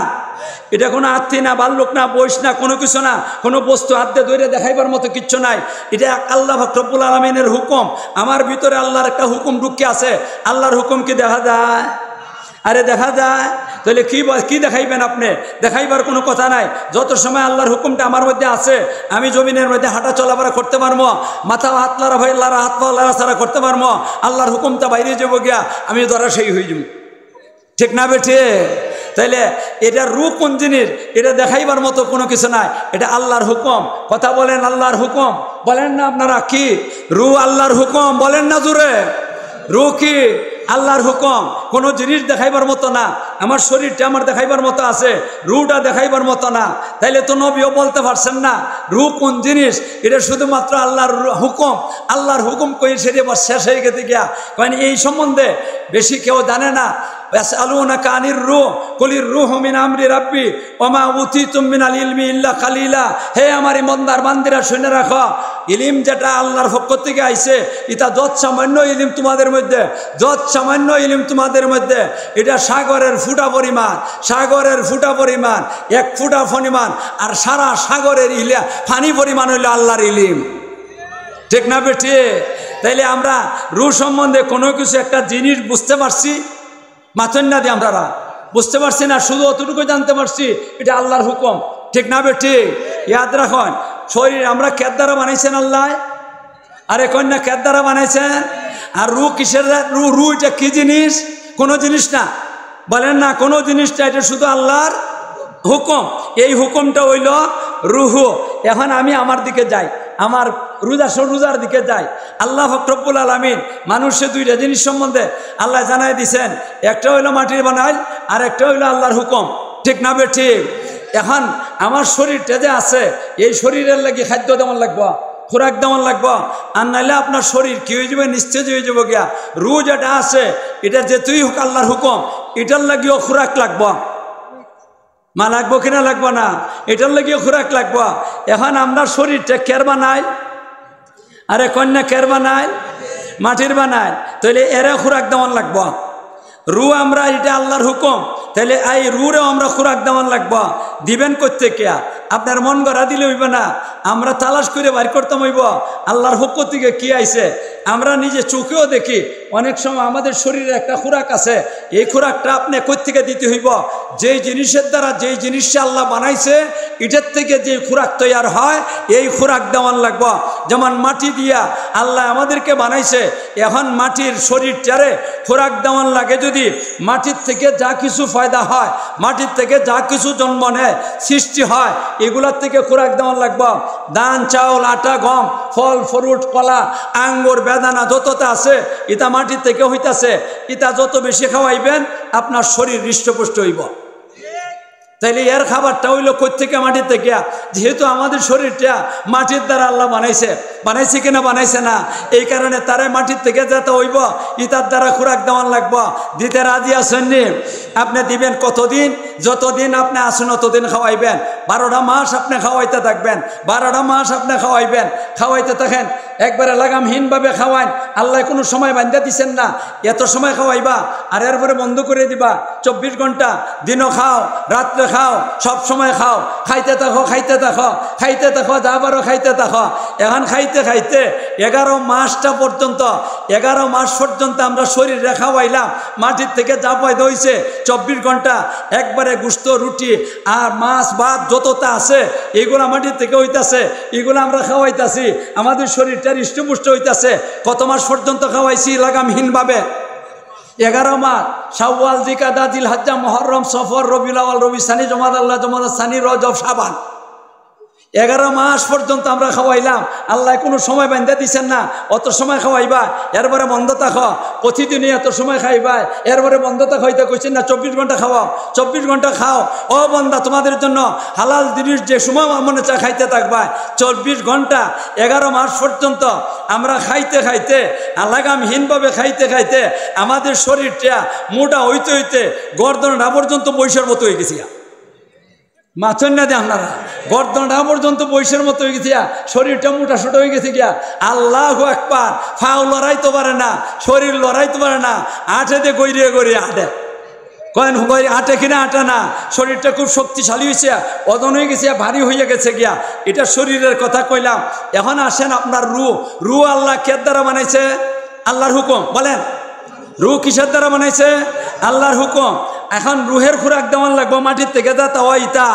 এটা কোনো আত্মী না, বাল্যক না, বয়স না, কোনো কিছু না, কোনো বস্তু হাতে ধরে দেখাইবার মতো কিচ্ছু নাই। এটা আল্লাহ পাক রব্বুল আলামিনের হুকুম। আমার ভিতরে আল্লাহর একটা হুকুম ঢুকে আছে। আল্লাহর হুকুম কি দেখা যায়? আরে দেখা যায়। তাহলে কি দেখাইবেন আপনি? দেখাইবার কোনো কথা নাই। যত সময় আল্লাহর হুকুমটা আমার মধ্যে আছে, আমি জমিনের মধ্যে হাঁটা চলাফেরা করতে পারবো, মাথা হাত লারা ভাই লারা, হাত পা লারা ছাড়া করতে পারবো। আল্লাহর হুকুমটা বাইরে যাবো গিয়া আমি ধরা সেই হয়ে যাব, ঠিক না বেঠে? তাইলে এটা রূহ কোন জিনিস, এটা দেখাইবার মতো কোনো কিছু নাই। এটা আল্লাহর হুকুম। কথা বলেন, আল্লাহর হুকুম। বলেন না আপনারা কি? রূহ আল্লাহর হুকুম। বলেন না জোরে, রূহ কি? আল্লাহর হুকুম। কোনো জিনিস দেখাইবার মতো না। আমার শরীরটা আমার দেখাইবার মতো আছে, রূহটা দেখাইবার মতো না। তাইলে তো নবীও বলতে পারছেন না রূহ কোন জিনিস, এটা শুধুমাত্র আল্লাহর হুকুম। আল্লাহর হুকুম কই সেটা এবার শেষ হয়ে গেছে গিয়া, কারণ এই সম্বন্ধে বেশি কেউ জানে না। ইয়াসআলুনাকা আনির রূহ কুলির রূহু মিন আমরি রাব্বি ওয়া মা উতিতুম মিনাল ইলমি ইল্লা কালিলা। হে আমার ইমানদার বান্দিরা, শুনে রাখো, ইলম যেটা আল্লাহর পক্ষ থেকে আইছে, এটা যত সামান্য ইলম তোমাদের মধ্যে, যত সামান্য ইলম তোমাদের মধ্যে, এটা সাগরের ফুটা পরিমাণ, সাগরের ফুটা পরিমাণ, এক ফুটা পরিমাণ। আর সারা সাগরের পানি পরিমাণ হইল আল্লাহর ইলম, ঠিক না বেঠে? তাইলে আমরা রূহ সম্বন্ধে কোনো কিছু একটা জিনিস বুঝতে পারছি, মাথন না দিয়ে আমরা বুঝতে পারছি না, শুধু অতটুকু জানতে পারছি এটা আল্লাহর হুকুম, ঠিক না বেঠে? ইয়াদ রাখুন, শরীর আমরা কের দ্বারা বানাইছেন আল্লাহ? আরে কন্যা কের দ্বারা বানাইছেন? আর রূহ কিসের? রূহ এটা কি জিনিস? কোনো জিনিস না। বলেন না, কোনো জিনিসটা, এটা শুধু আল্লাহর হুকুম। এই হুকুমটা হইল রূহ। এখন আমি আমার দিকে যাই, আমার রোজার দিকে যাই। আল্লাহ পাক রব্বুল আলামিন মানুষের দুইটা জিনিস সম্বন্ধে আল্লাহ জানাই দিছেন। একটা হইলো মাটির বানাইল, আর একটা হইলো আল্লাহর হুকুম, ঠিক না বে ঠিক? এখন আমার শরীরটা যে আছে, এই শরীরের লাগি খাদ্য দেওয়ার লাগবো, খোরাক দেওয়ার লাগবো, আর নাইলে আপনার শরীর কি হয়ে যাবে? নিশ্চয় হয়ে যাবো গিয়া। রূহ যেটা আছে, এটা যেতেই হোক আল্লাহর হুকুম, এটার লাগিও খোরাক লাগবো। মা লাগবো কিনা লাগবো না? এটার লাগিও খোরাক লাগবো। এখন আমরা শরীরটা কের বানাই? আরে কন্যা কের বানাই? মাটির বানাই। তাহলে এরা খোরাক দেওয়ার লাগবো। রূহ আমরা, এটা আল্লাহর হুকুম, তাহলে এই রূহরেও আমরা খোরাক দেওয়ার লাগবো। দিবেন করতে কেয়া? আপনার মন গড়া দিলে হইব না, আমরা তালাশ করে বাইর করতাম হইব আল্লাহর হুকুম থেকে কি আইছে। আমরা নিজে চোখেও দেখি অনেক সময় আমাদের শরীরে একটা খোরাক আছে, এই খোরাকটা আপনি কোত্থেকে দিতে হইব? যেই জিনিসের দ্বারা, যেই জিনিসটা আল্লাহ বানাইছে, এটার থেকে যে খোরাক তৈয়ার হয়, এই খোরাক দেওয়ার লাগবো। যেমন মাটি দিয়া আল্লাহ আমাদেরকে বানাইছে, এখন মাটির শরীরটারে খোরাক দেওয়ার লাগে। যদি মাটির থেকে যা কিছু ফায়দা হয়, মাটির থেকে যা কিছু জন্ম নেয়, সৃষ্টি হয়, এগুলার থেকে খোরাক দেওয়ার লাগবো। ধান, চাউল, আটা, গম, ফল, ফ্রুট, কলা, আঙ্গুর, বেদানা যতটা আছে, এটা মাটির থেকে হইতাছে। এটা যত বেশি খাওয়াইবেন আপনার শরীর হৃষ্টপুষ্ট হইব। তাইলে এর খাবারটা হইলো কোত্থেকে? মাটির থেকে। যেহেতু আমাদের শরীরটা মাটির দ্বারা আল্লাহ বানাইছে, বানাইছে কিনা? বানাইছে না। এই কারণে তারা মাটির থেকে যেতে হইব, ইতার দ্বারা খোরাক দেওয়ার লাগবো। দিতে রাজি আছেন? আপনি দিবেন কতদিন? যতদিন আপনি আসুন ততদিন খাওয়াইবেন। 12টা মাস আপনি খাওয়াইতে থাকবেন, 12টা মাস আপনি খাওয়াইবেন, খাওয়াইতে থাকেন। একবারে লাগামহীনভাবে খাওয়াইন। আল্লাহ কোনো সময় বান্ধা দিচ্ছেন না, এত সময় খাওয়াইবা, আর এরপরে বন্ধ করে দিবা। 24 ঘন্টা, দিনও খাও, রাত্রে খাও, সব সময় খাও, খাইতে থাকো, খাইতে থাকো, খাইতে থাকো, যা পারো খাইতে থাকো। এখন খাইতে খাইতে 11 মাসটা পর্যন্ত, 11 মাস পর্যন্ত আমরা শরীরে খাওয়াইলাম। মাটির থেকে যা পয়দা হয়েছে 24 ঘন্টা একবারে এরপরে গুস্ত রুটি আর মাছ ভাত যতটা আছে এগুলা মাটির থেকে হইতাছে, এগুলো আমরা খাওয়াইতাছি, আমাদের শরীরটা হৃষ্টপুষ্ট হইতাছে। কত মাস পর্যন্ত খাওয়াইছি লাগামহীনভাবে? 11 মাস। শাওয়াল, জিকাদা, জিলহজ্জা, মুহররম, সফর, রবিউল আউয়াল, রবি সানি, জমাদাল আল্লাহ, জমাদাল সানি, রজব, শাবান, 11 মাস পর্যন্ত আমরা খাওয়াইলাম। আল্লাহ কোনো সময় বান্ধা দিচ্ছেন না, অত সময় খাওয়াইবা, এরপরে বন্ধ থাকো, প্রতিদিনই এত সময় খাইবা, এরপরে বন্ধ থাকো, হইতে কইছেন না 24 ঘন্টা খাওয়াও, 24 ঘন্টা খাও। ও বন্দা, তোমাদের জন্য হালাল জিনিস যে সময় মনে চা খাইতে থাকবা, 24 ঘন্টা 11 মাস পর্যন্ত আমরা খাইতে খাইতে, লাগামহীনভাবে খাইতে খাইতে আমাদের শরীরটা মোটা হইতে হইতে গর্দনটা পর্যন্ত বৈশের মতো হয়ে গেছি। মাছেন না দিয়ে আপনারা গর্দনটা পর্যন্ত বৈশের মতো হয়ে গেছে, শরীরটা মোটা ছোট হয়ে গেছে গিয়া। আল্লাহু আকবার। ফাও লড়াইতে পারে না, শরীর লড়াইতে পারে না, আটে দিয়ে গড়িয়ে গড়িয়ে আটে। কয়েন আটে কিনা আটে না, শরীরটা খুব শক্তিশালী হয়েছে, ওজন হয়ে গেছে, ভারী হয়ে গেছে গিয়া। এটা শরীরের কথা কইলাম। এখন আসেন আপনার রু আল্লাহ কে দ্বারা বানাইছে? আল্লাহর হুকুম। বলেন, রু কিসের দ্বারা বানাইছে? আল্লাহর হুকুম। এখন রুহের খোরাক দেওয়ান লাগবো মাটির থেকে, তাওয়া ইটা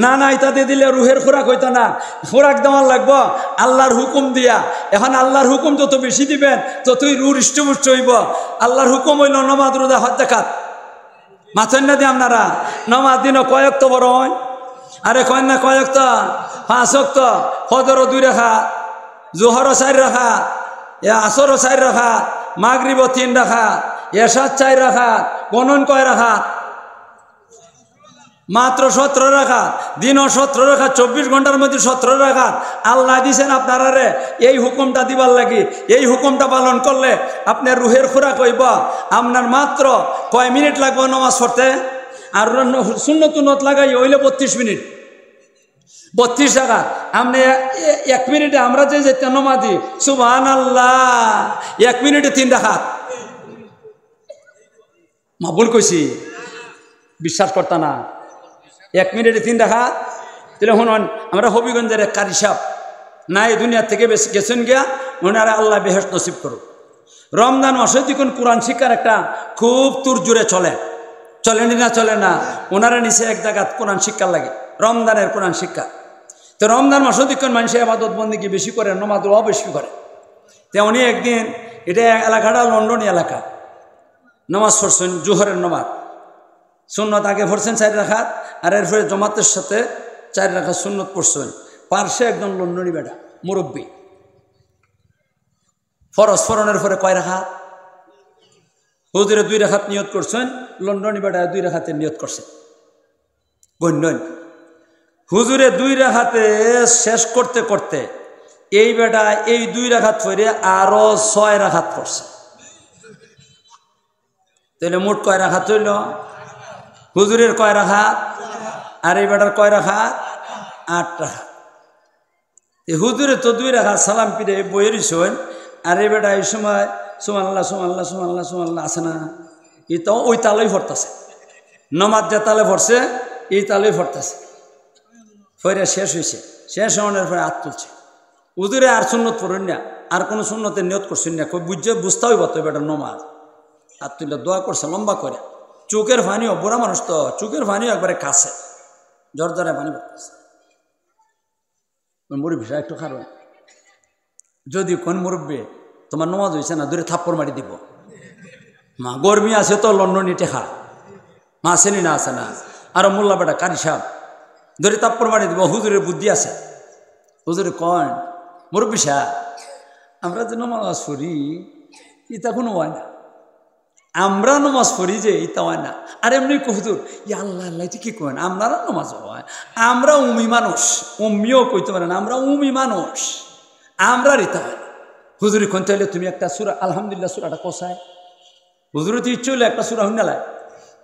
না, না ইটা দিয়ে দিলে রুহের খোরাক হইতো না, খোরাক দেওয়ান লাগবো আল্লাহর হুকুম দিয়া। এখন আল্লাহর হুকুম যত বেশি দিবেন ততই রু হৃষ্টপুষ্ট হইব। আল্লাহর হুকুম হইল নামাজ, রোজা, হজ, যাকাত। মাছেন না দিয়ে আপনারা নামাজ দিনও কয়েক তো বড় হয়, আরে কয়েন না কয়েক তো 5 ওয়াক্ত, ফজরও 2 রাকাত, জোহরও 4 রাকাত, আসরও 4 রাকাত, মাগরিবও 3 রাকাত, এশার 4 রাকাত। গণন কয় রাকাত? মাত্র 17 রাকাত। দিনও 17 রাকাত, 24 ঘন্টার মধ্যে 17 রাকাত। আল্লাহ দিছেন আপনারা রে এই হুকুমটা দিবার লাগি। এই হুকুমটা পালন করলে আপনার রুহের খোরাক হইব। আপনার মাত্র কয় মিনিট লাগবে নামাজ পড়তে? আর সুন্নত লাগাই হইলে 32 মিনিট, 32 রাকাত। আপনি 1 মিনিটে আমরা যে যেতে নামাজি সুবহানাল্লাহ, 1 মিনিটে 3 রাকাত। ভুল কইছি, বিশ্বাস করতা না? 1 মিনিটে 3 রাকাত। তাহলে শুনুন, আমরা হবিগঞ্জের এক কারি সাহেব না এই দুনিয়ার থেকে বেশি গেছেন গিয়া, ওনারা আল্লাহ বেহেশত নসিব করুক। রমজান মাসে যখন কোরআন শিক্ষার একটা খুব তুর জুড়ে চলেনি না, চলে না। ওনারা নিচে এক জায়গাত কোরআন শিক্ষার লাগে, রমজানের কোরআন শিক্ষা। তো রমজান মাসে যখন মানুষের আবাদত বন্দিকে বেশি করে, নমাজও বেশি করে। তো উনি একদিন, এটা এলাকাটা লন্ডনী এলাকা, নামাজ পড়ছেন জোহরের নামাজ। সুন্নত আগে পড়ছেন 4 রাকাত, আর এরপরে জমাতের সাথে 4 রাকাত সুন্নত পড়ছেন। পার্শ্বে একজন লন্ডনী বেটা মুরব্বী, ফরজ ফরনের পরে কয় রাকাত? হুজুরে 2 রাকাত নিয়ত করছেন, লন্ডনী বেটা 2 রাকাতে নিয়ত করছেন। গণ্যন হুজুরে 2 রাকাতে শেষ করতে করতে এই বেটা এই 2 রাকাত পরে আরো 6 রাকাত পড়ছে। তাহলে মোট কয় রাকাত হইল? হুজুরের কয় রাকাত আর এই বেটার কয় রাকাত? 8 রাকাত। হুজুরে তো 2 রাকাত সালাম পিড়ে বইয়েরিছেন, আর এই বেটা এই সময় সুবহানাল্লাহ সুবহানাল্লাহ সুবহানাল্লাহ সুবহানাল্লাহ আছে না, এই তো ওই তালেই পড়তেছে। নমাজ যে তালে পড়ছে এই তালেই পড়তেছে। ফইরা শেষ হয়েছে, শেষ হওয়ার পরে হাত তুলছে। হুজুরে আর সুন্নত পড়েন না, আর কোনো সুন্নতের নিয়ত করছেন না, বুঝতে হইব তো বেটার নমাজ। হাত তুলে দোয়া করছে লম্বা করে, চোখের পানিও, বুড়া মানুষ তো চোখের পানিও একবারে কাছে, জর্জরে পানি পড়তেছে। মুরব্বী একটু খারাপ, যদি কোন মুরব্বী তোমার নমাজ হয়েছে না, দূরে থাপ্পড় মারি দিব। মা গরমি আছে তো লন্ডনী টেখা, মা আসেনি না, আছে না। আরো মোল্লা বেটা কারি সাহেব ধরে থাপ্পড় মারি দিব। হুজুরের বুদ্ধি আছে। হুজুরে কন, মুরব্বী সাহেব আমরা যে নমাজ পড়ি ইতা কোনো হয় না, আমরা নমাজ পড়ি যে ইতা হয় না। আর এমনি হুজুর ইয়া আল্লাহ আল্লাহ কি কেন, আপনারা নমাজ হয়, আমরা উমি মানুষ, উম্মিও কইতে পারেন, আমরা উমি মানুষ, আমরা রিতা হয়। হুজুরি কোন চাইলে তুমি একটা সূরা আলহামদুলিল্লাহ সূরাটা কোসায়। হুজুরে তো ইচ্ছে হইলে একটা সূরা হইনালায়,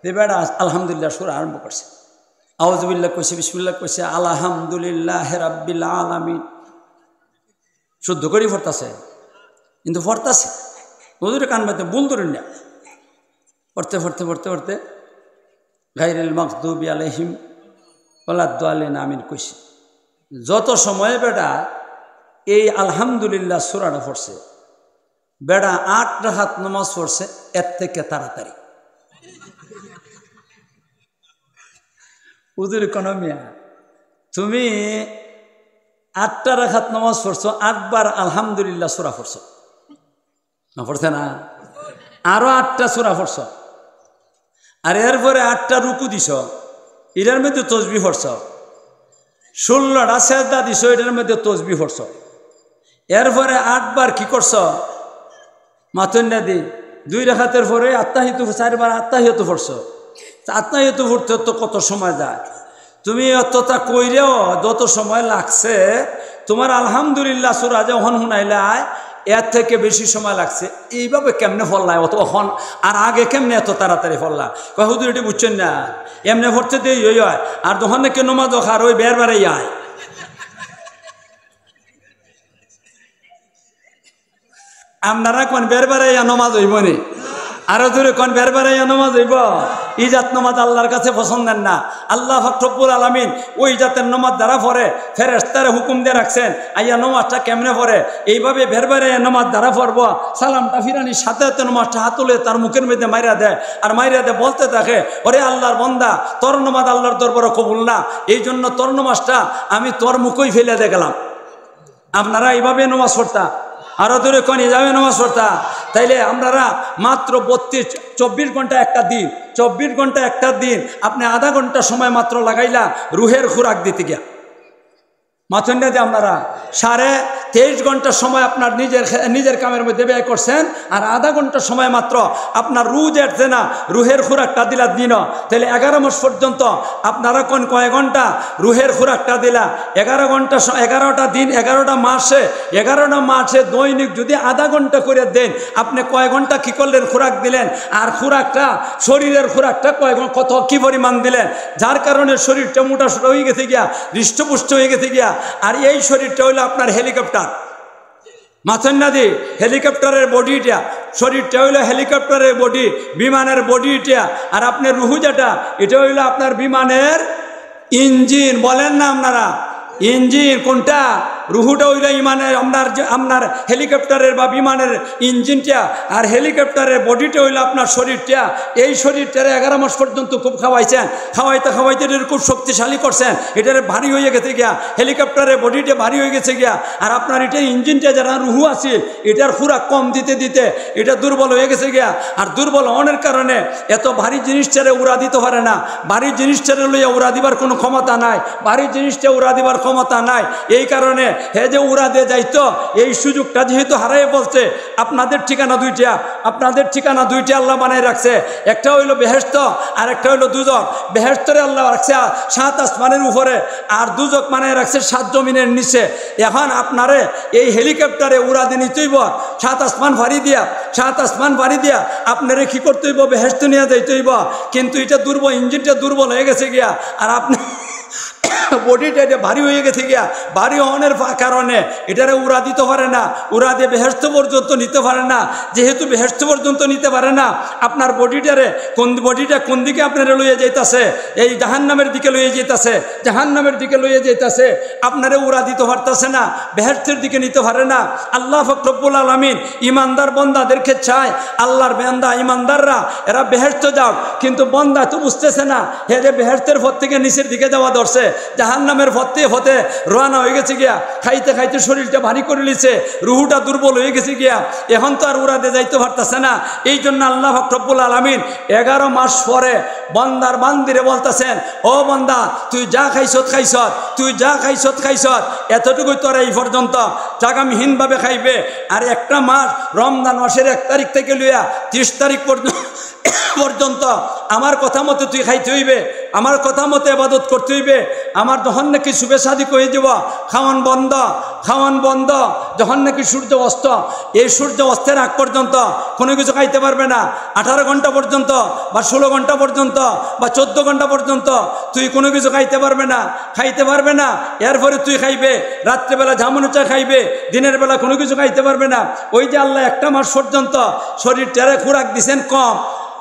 বেটা আলহামদুলিল্লাহ সূরা আরম্ভ করছে। আউযুবিল্লাহ কইছে, বিসমিল্লাহ কইছে, আলহামদুলিল্লাহ রাব্বিল আলামিন। শুদ্ধ করেই পড়তাছে, কিন্তু পড়তাছে হুজুরে কান বাতে ভুল ধরেন না। পড়তে পড়তে পড়তে পড়তে গায়রিল মাগদুবি আলাইহিম ওয়ালাদ-দাল্লিন আমিন কইছে। যত সময় বেটা এই আলহামদুলিল্লাহ সূরাটা পড়ছে, বেটা 8 রাকাত নামাজ পড়ছে এর থেকে তাড়াতাড়ি। হুজুর ইকোনমিয়া তুমি 8টা রাকাত নামাজ পড়ছো, 8 বার আলহামদুলিল্লাহ সূরা পড়ছো না? পড়ছে না? আরো 8টা সূরা পড়ছো, আর এরপরে 8টা রুকু দিছ, এটার মধ্যে তসবিহ পড়ছো, 16টা সেজদা দিছ, এটার মধ্যে তসবিহ পড়ছো। এরপরে 8 বার কি করছো? মাথন্না দি 2 রাকাতের পরে আত্তাহিয়াতু 4 বার আত্তাহিয়াতু পড়ছো। আত্তাহিয়াতু পড়তে তো কত সময় যায়? তুমি অতটা কইরেও যত সময় লাগছে, তোমার আলহামদুলিল্লাহ সূরা যখন শুনাইলাই এর থেকে বেশি সময় লাগছে। এইভাবে কেমনে ফললাই অতক্ষণ, আর আগে কেমনে এত তাড়াতাড়ি ফললা? কয় হুজুর এটি বুঝছেন না, এমনি ভরতে দিয়ে হয়, আর যখন নাকি নমাজ আর ওই বের বেড়াই আয়। আপনারা কোন বের বেড়াইয়া নমাজ হইব নি? আরো দূরে কোন বের বেড়াইয়া নমাজ হইব? এই জাত নমাজ আল্লাহর কাছে পছন্দের না। আল্লাহ রব্বুল আলামিন ওই জাতের নমাজ দ্বারা পড়ে ফেরেশতারে হুকুম দিয়ে রাখছেন, আইয়া নমাজটা কেমনে পড়ে? এইভাবে বের বেড়াইয়া নমাজ দ্বারা পড়ব, সালামটা ফিরানির সাথে সাথে নমাজটা হাত তুলে তার মুখের মধ্যে মাইরা দেয়, আর মাইরা দিয়ে বলতে থাকে, ওরে আল্লাহর বান্দা, তোর নমাজ আল্লাহর দরবারে কবুল না, এই জন্য তোর নমাজটা আমি তোর মুখেই ফেলে দিয়ে গেলাম। আপনারা এইভাবে নমাজ পড়তা? আরো দূরে কোন যাবে নামাজ পড়তা? তাইলে আপনারা মাত্র 24 ঘন্টা একটা দিন, 24 ঘন্টা একটা দিন আপনি আধা ঘন্টা সময় মাত্র লাগাইলা রুহের খুরাক দিতে গিয়া। মাথন যে আপনারা 23.5 ঘন্টা সময় আপনার নিজের কামের মধ্যে ব্যয় করছেন, আর আধা ঘন্টা সময় মাত্র আপনার রু যেতে না রুহের খুরাকটা দিলা দিন। তাহলে 11 মাস পর্যন্ত আপনারা কোন কয় ঘন্টা রুহের খুরাকটা দিলা? 11 ঘন্টা, 11টা দিন, 11টা মাসে, 11টা মাসে দৈনিক যদি আধা ঘন্টা করে দেন, আপনি কয় ঘন্টা কি করলেন? খুরাক দিলেন। আর খুরাকটা, শরীরের খুরাকটা কত কি পরিমাণ দিলেন, যার কারণে শরীরটা মোটা সোটা হয়ে গেছে গিয়া, হৃষ্টপুষ্ট হয়ে গেছে গিয়া। আর এই শরীরটা হইলো আপনার হেলিকপ্টার, মাথন্নাদি হেলিকপ্টারের বডিটা, শরীরটা হইলো হেলিকপ্টারের বডি, বিমানের বডিটা। আর আপনার রুহু যেটা, এটা হইলো আপনার বিমানের ইঞ্জিন। বলেন না আপনারা ইঞ্জিন কোনটা? রুহুটা হইল ইমানের আপনার হেলিকপ্টারের বা বিমানের ইঞ্জিনটা, আর হেলিকপ্টারের বডিটা হইল আপনার শরীরটা। এই শরীরটারে 11 মাস পর্যন্ত খুব খাওয়াইছেন, খাওয়াইতে এটার খুব শক্তিশালী করছেন, এটারে ভারী হয়ে গেছে গিয়া, হেলিকপ্টারের বডিটা ভারী হয়ে গেছে গিয়া। আর আপনার এটা ইঞ্জিনটা যারা রুহু আছে, এটার খুরাক কম দিতে দিতে এটা দুর্বল হয়ে গেছে গিয়া। আর দুর্বল হওয়ার কারণে এত ভারী জিনিসটারে উড়া দিতে পারে না, ভারী জিনিসটারে লইয়া উড়া দিবার কোনো ক্ষমতা নাই, ভারী জিনিসটা উড়া দিবার ক্ষমতা নাই। এই কারণে হে যে উড়া দিয়ে যাইতো, এই সুযোগটা যেহেতু হারাই বলছে, আপনাদের ঠিকানা দুইটা, আপনাদের ঠিকানা দুইটা আল্লাহ বানাই রাখছে। একটা হইলো বেহেশত, আর একটা হইলো দুজক। বেহেশতরে আল্লাহ রাখছে 7 আসমানের উপরে, আর দুজক বানাই রাখছে 7 জমিনের নিচে। এখন আপনারে এই হেলিকপ্টারে উড়া দিয়ে নিতে হইব 7 আসমান ভারী দিয়া, 7 আসমান ভারী দিয়া আপনারে কি করতে হইব? বেহেশত নিয়ে যাইতে হইব। কিন্তু এটা দুর্বল, ইঞ্জিনটা দুর্বল হয়ে গেছে গিয়া, আর আপনি বডিটা এটা ভারী হয়ে গেছে গিয়া। ভারী হওয়ার কারণে এটারে উড়া দিতে পারে না, উড়া দিয়ে বেহেশত পর্যন্ত নিতে পারে না। যেহেতু বেহেশত পর্যন্ত নিতে পারে না, আপনার বডিটা কোন দিকে আপনারা লইয়ে যাইতাছে? এই জাহান্নামের দিকে লইয়ে যাইতাছে, জাহান্নামের দিকে লইয়ে যাইতাছে। আপনারে উড়া দিতে পারতাছে না, বেহেশতের দিকে নিতে পারে না। আল্লাহ পাক রব্বুল আলামিন ইমানদার বান্দাদেরকে চায়, আল্লাহর বান্দা ইমানদাররা এরা বেহেশত যাও, কিন্তু বান্দা তো বুঝতেছে না হে যে বেহেশতের পথ থেকে নিচের দিকে যাওয়া ধরছে, জাহান্নামের পথে রওনা হয়ে গেছে গিয়া। খাইতে খাইতে শরীরটা ভারী করে লিছে, রুহুটা দুর্বল হয়ে গেছে গিয়া। এখন তো আর উড়াতে যাইতে পারতেছে না। এই জন্য আল্লাহ পাক রব্বুল আলামিন 11 মাস পরে বান্দার বান্দিরে বলতেছেন, ও বান্দা তুই যা খাইছত খাইছত, তুই যা খাইছত খাইছত, এতটুকুই তোর এই পর্যন্ত জাগামহীনভাবে খাইবে। আর একটা মাস, রমজান মাসের 1 তারিখ থেকে লইয়া 30 তারিখ পর্যন্ত আমার কথা মতো তুই খাইতে হইবে, আমার কথা মতো ইবাদত করতে হইবে। আমার যখন নাকি শুভে শাদি করে যাব, খাওয়ান বন্ধ, যখন নাকি সূর্য অস্ত, এই সূর্য অস্তের আগ পর্যন্ত কোনো কিছু খাইতে পারবে না। 18 ঘন্টা পর্যন্ত বা 16 ঘন্টা পর্যন্ত বা 14 ঘন্টা পর্যন্ত তুই কোনো কিছু খাইতে পারবে না। এরপরে তুই খাইবে রাত্রেবেলা জামুন চা খাইবে, দিনের বেলা কোনো কিছু খাইতে পারবে না। ওই যে আল্লাহ 1 মাস পর্যন্ত শরীরটারে খোরাক দিছেন কম,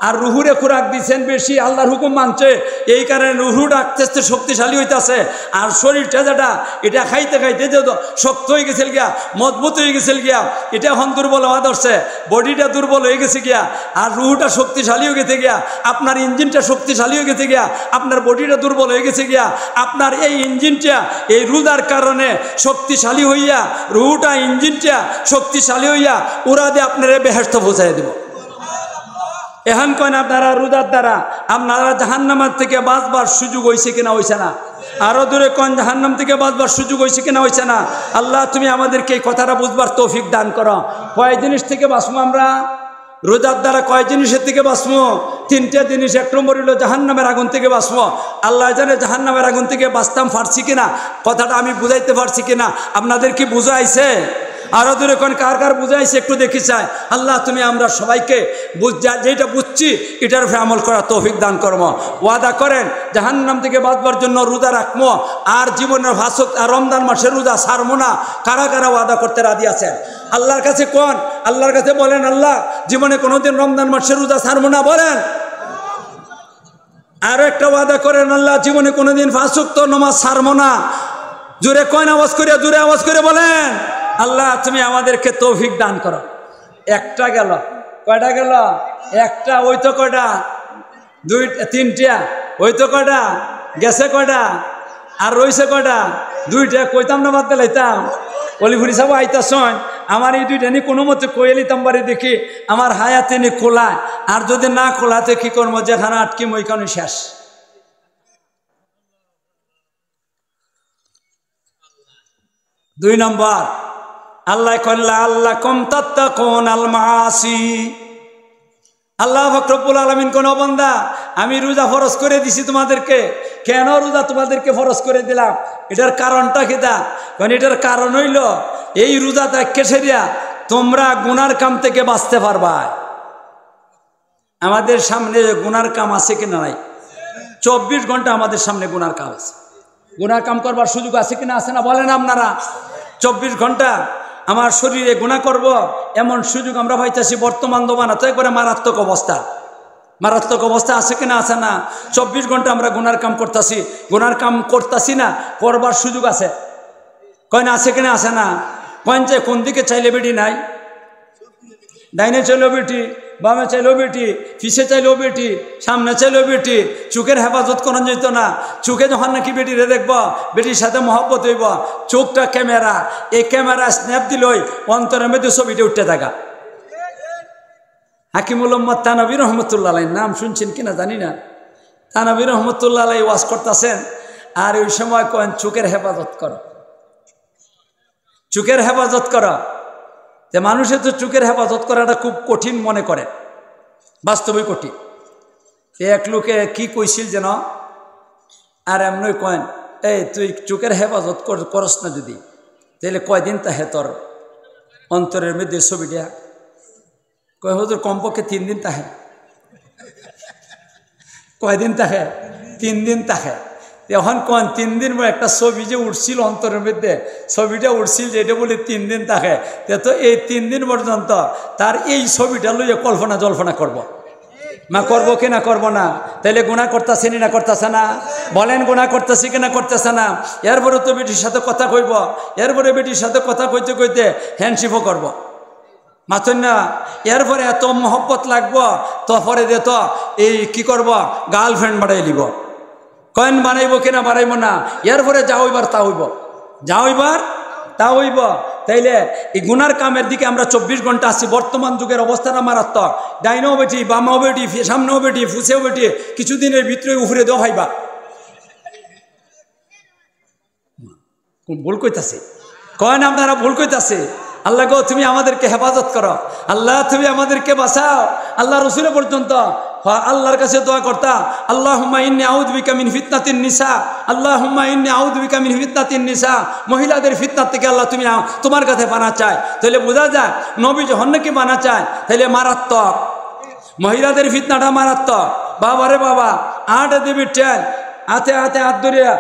আর রুহুরে খোরাক দিচ্ছেন বেশি, আল্লাহর হুকুম মানছে, এই কারণে রুহুটা আস্তে আস্তে শক্তিশালী হইতেছে। আর শরীরটা যেটা এটা খাইতে খাইতে যে শক্ত হয়ে গেছিল গিয়া, মজবুত হয়ে গেছিল গিয়া, এটা এখন দুর্বল হওয়া ধরছে, বডিটা দুর্বল হয়ে গেছে গিয়া, আর রুহুটা শক্তিশালী হয়ে গেছে গিয়া, আপনার ইঞ্জিনটা শক্তিশালী হয়ে গেছে গিয়া, আপনার বডিটা দুর্বল হয়ে গেছে গিয়া। আপনার এই ইঞ্জিনটা এই রোজার কারণে শক্তিশালী হইয়া, রুহুটা ইঞ্জিনটা শক্তিশালী হইয়া উড়া দিয়ে আপনারা বেহেশত পৌঁছাই দেব। এখন কেন আপনারা রোজার দ্বারা আপনারা জাহান্নামের থেকে বাঁচবার সুযোগ হয়েছে কিনা হয়েছে না? আরো দূরে কোন জাহান্নাম থেকে বাঁচবার সুযোগ হয়েছে কিনা হয়েছে না? আল্লাহ তুমি আমাদেরকে এই কথাটা বুঝবার তৌফিক দান করো। কয় জিনিস থেকে বাঁচবো আমরা রোজার দ্বারা? কয় জিনিসের থেকে বাঁচবো? তিনটা জিনিস। এক নম্বর হলো জাহান্নামের আগুন থেকে বাঁচবো। আল্লাহ জানে জাহান্নামের আগুন থেকে বাঁচতাম পারছি কিনা, কথাটা আমি বুঝাইতে পারছি কিনা, আপনাদের কি বুঝাইছে? আরো দূরে কোন কার কার বুঝাইছে একটু দেখি চাই। আল্লাহ তুমি আমরা সবাইকে যেটা বুঝছি এটার উপরে আমল করা তৌফিক দান করবো। ওয়াদা করেন জাহান্নাম থেকে বাঁচবার জন্য রোজা রাখবো, আর জীবনের ভাষক আর রমজান মাসের রোজা ছাড়বো না। কারা কারা ওয়াদা করতে রাজি আছেন? আল্লাহর কাছে কোন, আল্লাহর কাছে বলেন আল্লাহ জীবনে কোনোদিন রমজান মাসের রোজা ছাড়বো না, বলেন। আরো একটা ওয়াদা করেন আল্লাহ জীবনে কোনোদিন ফাঁসুক তো নমাজ ছাড়বো না। জোরে কয় আওয়াজ করে, জোরে আওয়াজ করে বলেন আল্লাহ তুমি আমাদেরকে তৌফিক দান করো। একটা গেল, কয়টা গেল? একটা। ওই তো কয়টা? দুইটা, তিনটা। ওই তো কয়টা গেছে? কয়টা আর রইছে? কয়টা? দুইটা। কইতাম না বাদ দিলাইতাম? অলিফুরি সাহেব আইতাছন, আমার এই দুইটা নি কোনো মতে কয়ে লিতাম বাড়ি দেখি আমার হায়াতে নি খোলায়, আর যদি না খোলাতে কি করবো, যেখানে আটকিম ওইখানে শেষ। দুই নম্বর আল্লাহ কল্লা আল্লাহ কম তাত্তাকুন আল মাসি। আল্লাহ রব্বুল আলামিন কোন বান্দা আমি রোজা ফরজ করে দিছি তোমাদেরকে। কেন রোজা তোমাদেরকে ফরজ করে দিলাম? এটার কারণটা কিটা? কারণ এটার কারণ হইল এই রোজাটা কেসে দিয়া তোমরা গুনার কাম থেকে বাঁচতে পারবা। আমাদের সামনে গুনার কাম আছে কিনা নাই? 24 ঘন্টা আমাদের সামনে গুনার কাম আছে। গুনার কাম করবার সুযোগ আছে কিনা আছে না বলেন আপনারা? 24 ঘন্টা আমার শরীরে গুনাহ করব এমন সুযোগ আমরা পাইতেছি বর্তমান জমানাতে। একবারে মারাত্মক অবস্থা, মারাত্মক অবস্থা আছে কিনা আছে না? 24 ঘন্টা আমরা গুনার কাম করতেছি, গুনার কাম করতেছি না, করবার সুযোগ আছে। কয় না আছে কিনা আছে না? কয়েন চাই কোন দিকে চাইলে বেটি নাই, ডাইনে চাইলেও বেটি, বামে চাইলেও বেটি, পিছে চাইলেও বেটি, সামনে চাইলেও বেটি। চোখের হেফাজত করা যেত না। চোখে যখন নাকি বেটিরে দেখব, বেটির সাথে মহব্বত হইব, চোখটা ক্যামেরা, এই ক্যামেরা স্ন্যাপ দিলই অন্তরের মধ্যে ছবিটা উঠতে থাকা। হাকিমুল উম্মত থানভী রহমতুল্লাহ আলাইহির নাম শুনছেন কিনা জানি না। থানভী রহমতুল্লাহ আলাইহি ওয়াজ করতেছেন, আর ওই সময় কেন চোখের হেফাজত করো, চোখের হেফাজত করো। যে মানুষের তো চোখের হেফাজত করাটা খুব কঠিন মনে করে, বাস্তবে কঠিন। এক লোকে কি কইছিল যেন, আর এমনই কয়েন এই তুই চোখের হেফাজত করস না যদি, তাহলে কয়দিন তাহে তোর অন্তরের মধ্যে ছবিটা? কয় হুজুর কমপক্ষে 3 দিন তাহে। কয়দিন তাহে? 3 দিন তাহে। এখন কোন 3 দিন একটা ছবি যে উঠছিল অন্তরের মধ্যে, ছবিটা উঠছিল যেটা বলি 3 দিন থাকে, তো এই 3 দিন পর্যন্ত তার এই ছবিটা লইয়া কল্পনা জল্পনা করব। মা করবো কিনা করবো না? তাইলে গুনাহ করতেছে না করতেছে না? বলেন গুনাহ করতেছি কিনা করতেছে না? এরপরে তো বেটির সাথে কথা কইব, এরপরে বেটির সাথে কথা কইতে কইতে হ্যান্ডশিপও করব। মাথুন না, এরপরে এত মহব্বত লাগবো, তারপরে দে তো এই কি করব, গার্লফ্রেন্ড বাড়াই লিব। কয়েন বানাইব কিনা বানাইব না? এরপরে যা হইবার তা হইব, যা হইবার তা হইব। তাইলে এই গুনার কামের দিকে আমরা 24 ঘন্টা আছি। বর্তমান যুগের অবস্থাটা মারাত্মক। ডাইনেও বেটি, বামাও বেটি, সামনেও বেটি, ফুসেও বেটি, কিছুদিনের ভিতরে উফরে দেওয়া ভাইবা। ভুল কইতাছে, কয়েন আপনারা ভুল কইতাছে। আল্লাহ গো তুমি আমাদেরকে হেফাজত করো, আল্লাহ তুমি আমাদেরকে বাঁচাও। আল্লাহ রসুলের পর্যন্ত আল্লাহর কাছে দোয়া করতা, আল্লাহুম্মা ইন্নী আউযু বিকা মিন ফিতনাতিন নিসা, আল্লাহুম্মা ইন্নী আউযু বিকা মিন ফিতনাতিন নিসা। মহিলাদের ফিতনার থেকে আল্লাহ তুমি তোমার কাছে বানা চায়। তাহলে বোঝা যায় নবী যখন নাকি বানা চায় তাহলে মারাত্মক। মহিলাদের ফিতনাটা মারাত্মক। বাবারে বাবা, আট দেবী ট্রেন হাতে হাতে হাত ধরিয়া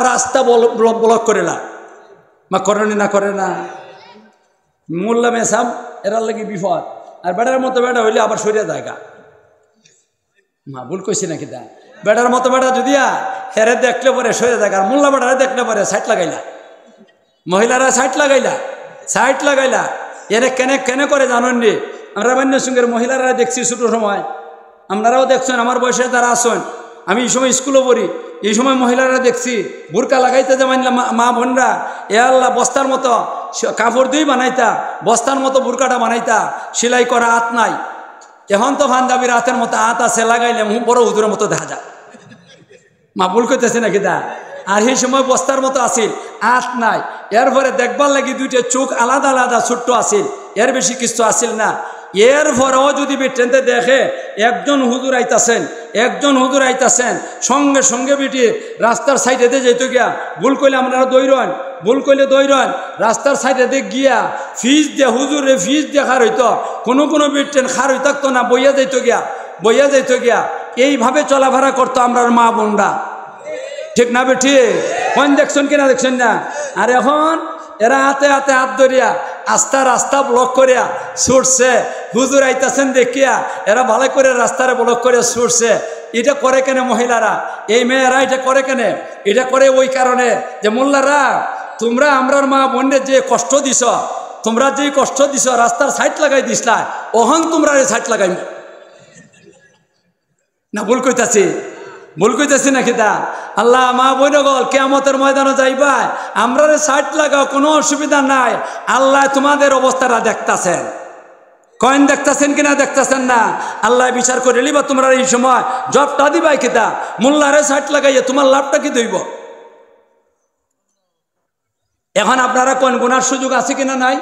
রাস্তা ব্লক করে না, মা করে না করে না? মোল্লা মেসাম এরার লাগে বিপদ। আর বেটার মতো বেটা হইলে আবার সরিয়া জায়গা, মা ভুল কইছি নাকি দা বেটার মতো বেটা যদি হেরে দেখলে পরে সরে দেখ আর মোল্লা বেটারে দেখলে পরে সাইট লাগাইলা মহিলারা সাইট লাগাইলা এরে কেনে কেনে করে জানেননি আমরা বান্য সঙ্গের মহিলারা দেখছি ছোট সময় আপনারাও দেখছেন আমার বয়সে যারা আসেন আমি এই সময় স্কুলে পড়ি এই সময় মহিলারা দেখছি বুরকা লাগাইতে যে মানলাম মা বোনরা এ আল্লাহ বস্তার মতো কাপড় দিয়ে বানাইতা বস্তার মতো বুরকাটা বানাইতা সেলাই করা হাত নাই এখন তো পাঞ্জাবির হাতের মতো হাত আছে লাগাইলে বড় হুজুরের মতো দেখা যায় মা ভুল করতেছে নাকি দা আর সেই সময় বস্তার মতো আসিল হাত নাই এরপরে দেখবার লাগি দুইটা চোখ আলাদা আলাদা ছোট্ট আসিল এর বেশি কিছু আসিল না এরপরেও যদি বেটেনতে দেখে একজন হুজুর আইতাছেন সঙ্গে সঙ্গে বেটি রাস্তার সাইডে দিয়ে যেত গিয়া ভুল করলে আপনারা দৌড়ন রাস্তার সাইডে দিয়ে গিয়া ফিস দিয়ে হুজুরে ফিস দিয়ে খার হইতো কোনো বেটেন খার হই থাকতো না বইয়া যাইত গিয়া এইভাবে চলাফেরা করতো আমরা মা বোনরা ঠিক না বেঠি কোন দেখছেন কিনা দেখছেন না আর এখন এরা হাতে হাত ধরিয়া রাস্তা ব্লক করিয়া ছুটছে হুজুর আইতাছেন দেখিয়া এরা ভালো করে রাস্তারে ব্লক করে ছুটছে এটা করে কেন মহিলারা এই মেয়েরা এটা করে কেন এটা করে ওই কারণে যে মোল্লারা তোমরা আমরার মা বোনের যে কষ্ট দিছ রাস্তার সাইড লাগাই দিসলা ওহন তোমরা সাইড লাগাই না ভুল কইতাছি নাকি তা আল্লাহ মা বোন গল কিয়ামতের ময়দানে যাইবা আমরা সাইড লাগাও কোনো অসুবিধা নাই আল্লাহ তোমাদের অবস্থাটা দেখতাছেন কয়েন দেখতাছেন কিনা দেখতাছেন না আল্লাহ বিচার করে লিবা তোমরা এই সময় জবটা দিবাই কিতা মোল্লারে সাইড লাগাইয়া তোমার লাভটা কি দইব এখন আপনারা কোন গুনার সুযোগ আছে কিনা নাই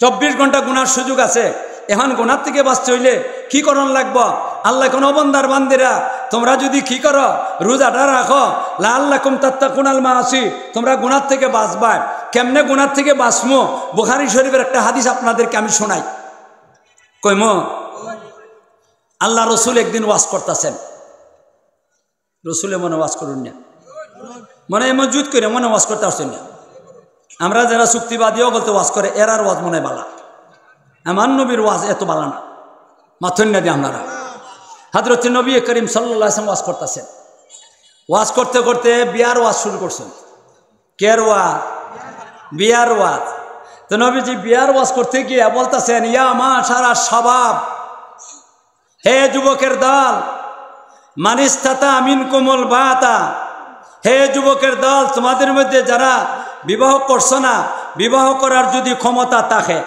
24 ঘন্টা গুনার সুযোগ আছে এখন গুনার থেকে বাঁচতে হইলে কি করণ লাগবো আল্লাহ কোন বন্দার বান্দিরা তোমরা যদি কি করো রোজাটা রাখো লাআল্লাকুম তাত্তাকুনাল মাআসি তোমরা গুনার থেকে বাঁচবা কেমনে গুনার থেকে বাঁচমো বুখারী শরীফের একটা হাদিস আপনাদেরকে আমি শোনাই কইমো আল্লাহ রসুল একদিন ওয়াজ করতেছেন রসুলে মনে ওয়াজ করুন না মনে মজুদ করে মনে ওয়াজ করতে আসছেন না আমরা যারা চুক্তিবাদীও বলতে ওয়াজ করে এরার ওয়াজ মনে বালা আমার নবীর ওয়াজ এত বালা না মাথন না দিয়ে আপনারা হযরত নবী করিম সাল্লাল্লাহু আলাইহি ওয়াসাল্লাম ওয়াজ করতেছেন ওয়াজ করতে করতে বিয়ার ওয়াজ শুরু করছেন কের ওয়াজ বিয়ার ওয়াজ তো নবীজি বিয়ার ওয়াজ করতে গিয়ে বলতেছেন ইয়া মাশারা শাবাব হে যুবকের দল মানিস্তাতা মিনকুমুল বাতা হে যুবকের দল তোমাদের মধ্যে যারা বিবাহ করছো না বিবাহ করার যদি ক্ষমতা থাকে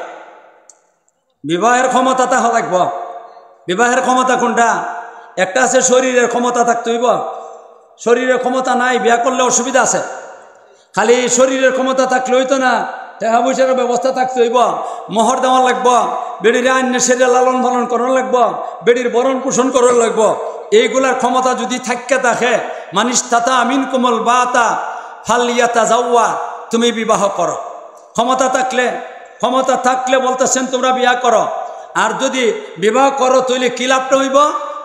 বিবাহের ক্ষমতা তাহা লাগবো বিবাহের ক্ষমতা কোনটা একটা আছে শরীরের ক্ষমতা থাকতে হইব শরীরের ক্ষমতা নাই বিয়া করলে অসুবিধা আছে খালি শরীরের ক্ষমতা থাকলে হইতো না টাকা পয়সার ব্যবস্থা থাকতে হইব মোহর দেওয়া লাগবো বেডির আইন সেরে লালন পালন করার লাগবো বেডির বরণ পোষণ করার লাগবো এইগুলার ক্ষমতা যদি থাকে মানিস্তাতা মিনকুমুল বাতা ফালিয়াতা যাওয়া তুমি বিবাহ করো ক্ষমতা থাকলে বলতেছেন তোমরা বিয়া করো আর যদি বিবাহ করো তাহলে কি লাভটা হইব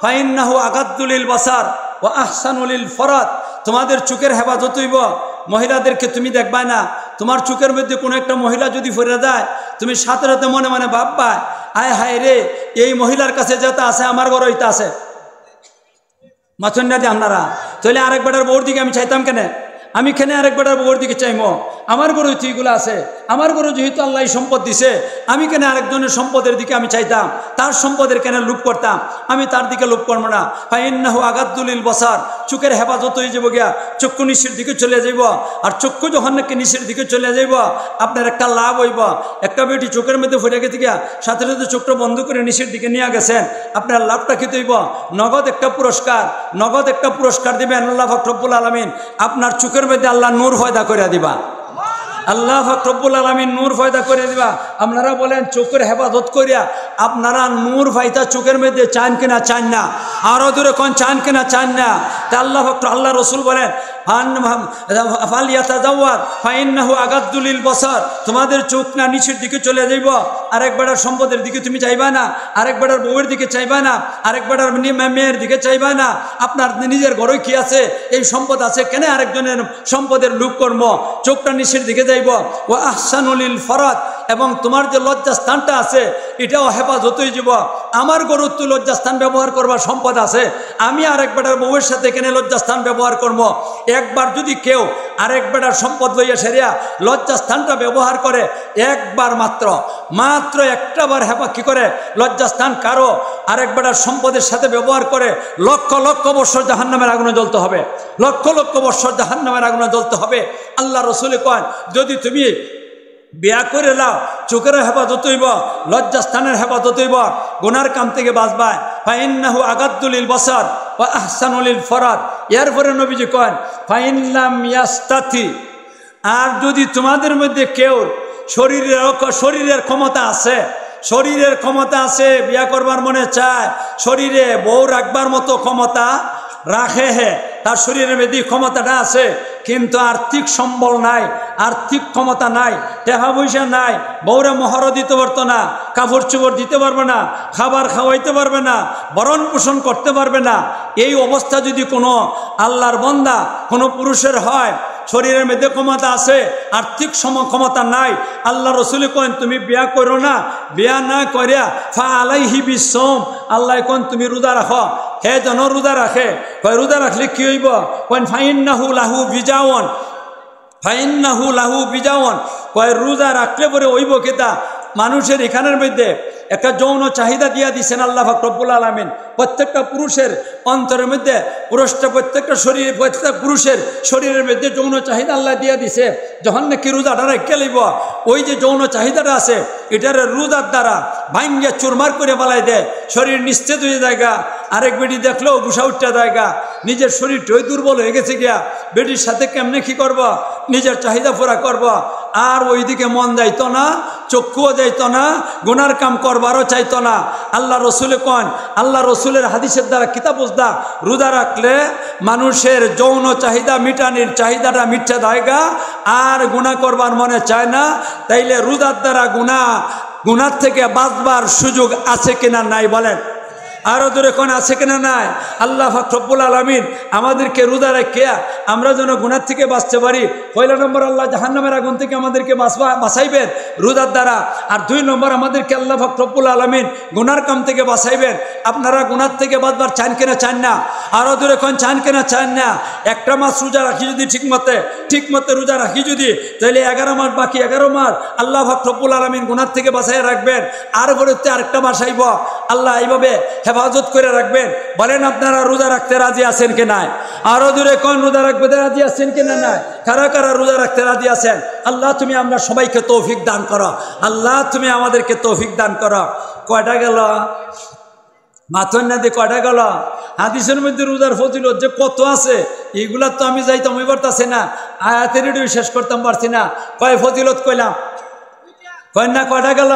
ফাইন্নাহু আগাদ্দুলিল বাসার ও আহসানুলিল ফরাত তোমাদের চোখের হেফাজত হইব মহিলাদেরকে তুমি দেখবা না তোমার চোখের মধ্যে কোনো একটা মহিলা যদি ফিরে যায় তুমি সাথে সাথে মনে মনে ভাববা আয় হায় রে এই মহিলার কাছে যেটা আছে আমার ঘর হইতে আছে মাথন না দিয়ে আপনারা তাহলে আরেকবারের বউর দিকে আমি চাইতাম কেন আমি কেনে আরেকবারের বউর দিকে চাইমো আমার ঘরে তো এইগুলো আছে আমার ঘরে যেহেতু আল্লাহ সম্পদ দিছে আমি কেন আরেকজনের সম্পদের দিকে আমি চাইতাম তার সম্পদের কেন লোভ করতাম আমি তার দিকে লোভ করবো না ফাইন্নাহু আগাদ্দুলিল বাসার চোখের হেফাজত হয়ে যাবো গিয়া চক্ষু নিচের দিকে চলে যাইব আর চক্ষু যখন নাকি নিচের দিকে চলে যাইব আপনার একটা লাভ হইব একটা বেটি চোখের মধ্যে ফুটে গেছে গিয়া সাথে সাথে চোখটা বন্ধ করে নিচের দিকে নিয়ে গেছেন আপনার লাভটা কি হইব নগদ একটা পুরস্কার দিবেন আল্লাহ পাক রব্বুল আলামিন আপনার চোখের মধ্যে আল্লাহ নূর পয়দা করে দিবা আল্লাহ পাক রব্বুল আলামিন নূর পয়দা করে দিবা আপনারা বলেন চোখের হেফাজত করিয়া আপনারা নূর পাইতা চোখের মধ্যে চান কিনা চান না আরো দূরে কোন চান কিনা চান না তা আল্লাহ রসুল বলেন তোমাদের চোখ না নিচের দিকে চলে যাইব আরেকবারের সম্পদের দিকে তুমি চাইবা না আরেকবারের বউয়ের দিকে চাইবা না আরেকবারের মেয়ের দিকে চাইবা না আপনার নিজের ঘরে কি আছে এই সম্পদ আছে কেন আরেকজনের সম্পদের লোভ কর্ম চোখটা নিচের দিকে যাইব ও আহসানুলিল ফরাত এবং তোমার যে লজ্জাস্থানটা আছে এটাও হেফাজত হয়ে যাব। আমার গরুর তুই লজ্জাস্থান ব্যবহার করবার সম্পদ আছে, আমি আরেক বেটার বউয়ের সাথে এখানে লজ্জাস্থান ব্যবহার করব। একবার যদি কেউ আরেক বেটার সম্পদ লইয়া সেরিয়া লজ্জাস্থানটা ব্যবহার করে, একবার মাত্র একটা বার কি করে লজ্জাস্থান কারো আরেক বেটার সম্পদের সাথে ব্যবহার করে, লক্ষ লক্ষ বৎসর জাহান্নামের আগুনে জ্বলতে হবে, লক্ষ লক্ষ বৎসর জাহান্নামের আগুনে জ্বলতে হবে। আল্লাহ রসুল কন, যদি তুমি বিয়া করে লাও চোখের হেফাজত হইব, লজ্জাস্থানের হেফাজত হইব, গুনার কাম থেকে বাঁচবায়। ফাইন্নাহু আগাদ্দুলিল বসার ওয়া আহসানুলিল ফরাদ। এরপরে নবীজি কন ফাইনলাম ইয়াস্তাতি, আর যদি তোমাদের মধ্যে কেউ শরীরের ক্ষমতা আছে, বিয়া করবার মনে চায়, শরীরে বউ রাখবার মতো ক্ষমতা রাখে, তার শরীরের মধ্যে ক্ষমতাটা আছে, কিন্তু আর্থিক সম্বল নাই, আর্থিক ক্ষমতা নাই, টাকা পয়সা নাই, বউরে মহর দিতে পারতো না, কাপড় চোপড় দিতে পারবে না, খাবার খাওয়াইতে পারবে না, ভরণ পোষণ করতে পারবে না। এই অবস্থা যদি কোনো আল্লাহর বান্দা কোনো পুরুষের হয়, শরীরের মধ্যে ক্ষমতা আছে, আর্থিক ক্ষমতা নাই, আল্লাহ রসুল কন তুমি বিয়া করো না, বিয়া না করিয়া ফা আলাইহি বিসম, আল্লাহ কন তুমি রোজা রাখো। হে যেন রোজা রাখে, কয় রোজা রাখলে কি হইব? কন ফাইন্নাহু লাহু বিজাওয়ান, ফাইন্নাহু লাহু বিজাওয়ান, কয় রোজা রাখলে পরে হইব কেতা? মানুষের এখানের মধ্যে একটা যৌন চাহিদা দিয়া দিচ্ছেন আল্লাহ পাক রব্বুল আলামিন। প্রত্যেকটা পুরুষের অন্তরের মধ্যে প্রত্যেকটা পুরুষের শরীরের মধ্যে যৌন চাহিদা আল্লাহ দিয়া দিছে। যখন নাকি রোজাটা রেখে লইব, ওই যে যৌন চাহিদাটা আছে এটার রোজার দ্বারা ভাঙ্গিয়া চুরমার করে বালাই দেয়, শরীর নিশ্চিত হয়ে জায়গা। আরেক বেটি দেখলেও গুসা উঠতে জায়গা, নিজের শরীরটাই দুর্বল হয়ে গেছে গিয়া, বেটির সাথে কেমনে কি করব, নিজের চাহিদা পুরা করব, আর ওইদিকে মন যাইতো না, চক্ষুও যাইতো না, গুনার কাম করবারও চাইতো না। আল্লাহ রসুল কন, আল্লাহ রসুলের হাদিসের দ্বারা কিতাব বুঝদা, রোজা রাখলে মানুষের যৌন চাহিদা মিটানির চাহিদাটা মিটছে জায়গা, আর গুনাহ করবার মনে চায় না। তাইলে রোজার দ্বারা গুনার থেকে বাঁচবার সুযোগ আছে কিনা নাই বলেন? আরো দূরে কোন আছে কিনা নাই? আল্লাহ পাক রব্বুল আলামিন আমাদেরকে রোজা রাখিয়া আমরা যেন গুনাহ থেকে বাঁচতে পারি। পয়লা নম্বর আল্লাহ জাহান্নামের আগুন থেকে আমাদেরকে বাঁচাইবেন রোজার দ্বারা, আর 2 নম্বর আমাদেরকে আল্লাহ পাক রব্বুল আলামিন গুনার কাম থেকে বাঁচাইবেন। আপনারা গুনার থেকে বাঁচবার চান কিনা চান না? আরো দূরে কোন চান কিনা চান না? একটা মাস রোজা রাখি যদি ঠিক মতে রোজা রাখি যদি, তাহলে 11 মাস বাকি 11 মাস আল্লাহ পাক রব্বুল আলামিন গুনার থেকে বাঁচাইয়া রাখবেন। আর পরেতে আরেকটা মাস আইব, আল্লাহ এইভাবে হেফাজত করে রাখবেন। বলেন আপনারা রোজা রাখতে রাজি আছেন কি নাই? আরো দূরে কোন রোজা রাখতে রাজি আছেন কিনা নাই? কারা কারা রোজা রাখতে রাজি আছেন? আল্লাহ তুমি আমরা সবাইকে তৌফিক দান করো, আল্লাহ তুমি আমাদেরকে তৌফিক দান করো। কয়টা গেল? মাথন না দিয়ে কয়টা গেল? হাদিসের মধ্যে রোজার ফজিলত যে কত আছে, এগুলা তো আমি যাইতাম ওই পারতাছি না, আয়াতের শেষ করতাম পারছি না। কয় ফজিলত কইলাম? কয় না, কয়টা গেল?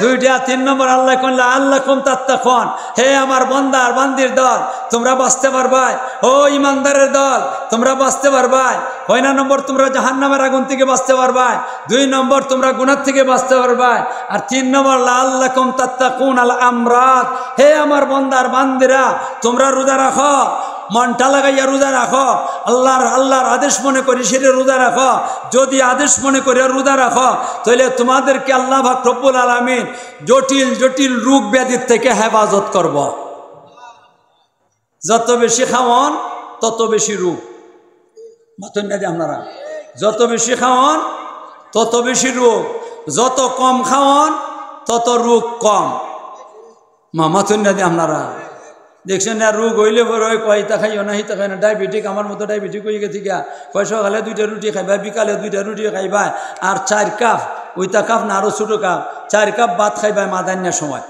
2টা। 3 নম্বর আল্লাহ কইলা আল্লাহ কুম তাত্তাকুন, হে আমার বান্দা আর বান্দির দল তোমরা বাঁচতে পারবাই, ও ইমানদারের দল তোমরা বাঁচতে পারবাই। 9 নম্বর তোমরা জাহান্নামের আগুন থেকে বাঁচতে পারবাই। 2 নম্বর তোমরা গুনাহ থেকে বাঁচতে পারবাই। আর 3 নম্বর লাআল্লাকুম তাত্তাকুন আল আমরাত, হে আমার বান্দা আর বান্দিরা তোমরা রোজা রাখো, মনটা লাগাইয়া রোজা রাখো, আল্লাহর আদেশ মনে করি সেটা রোজা রাখো। যদি আদেশ মনে করে রোজা রাখো, তাহলে তোমাদেরকে আল্লাহ পাক রব্বুল আলামিন জটিল জটিল রোগ ব্যাধির থেকে হেফাজত করব। যত বেশি খাওয়ান তত বেশি রোগ, মাথুন না আপনারা, যত বেশি খাওয়ান তত বেশি রোগ, যত কম খাওয়ান তত রোগ কম। মাথুন না আপনারা দেখছেন না, রোগ হইলে পরে কয় ইতা খাইও না হিতা খাই না, ডায়াবেটিক আমার মতো ডায়াবেটিক হয়ে গেছে গিয়া, কয় সকালে 2টা রুটি খাইবা, বিকালে 2টা রুটি খাইবা, আর 4 কাপ ওইটা কাপ না আরো ছোটো কাপ 4 কাপ ভাত খাইবা মাদান্যার সময়।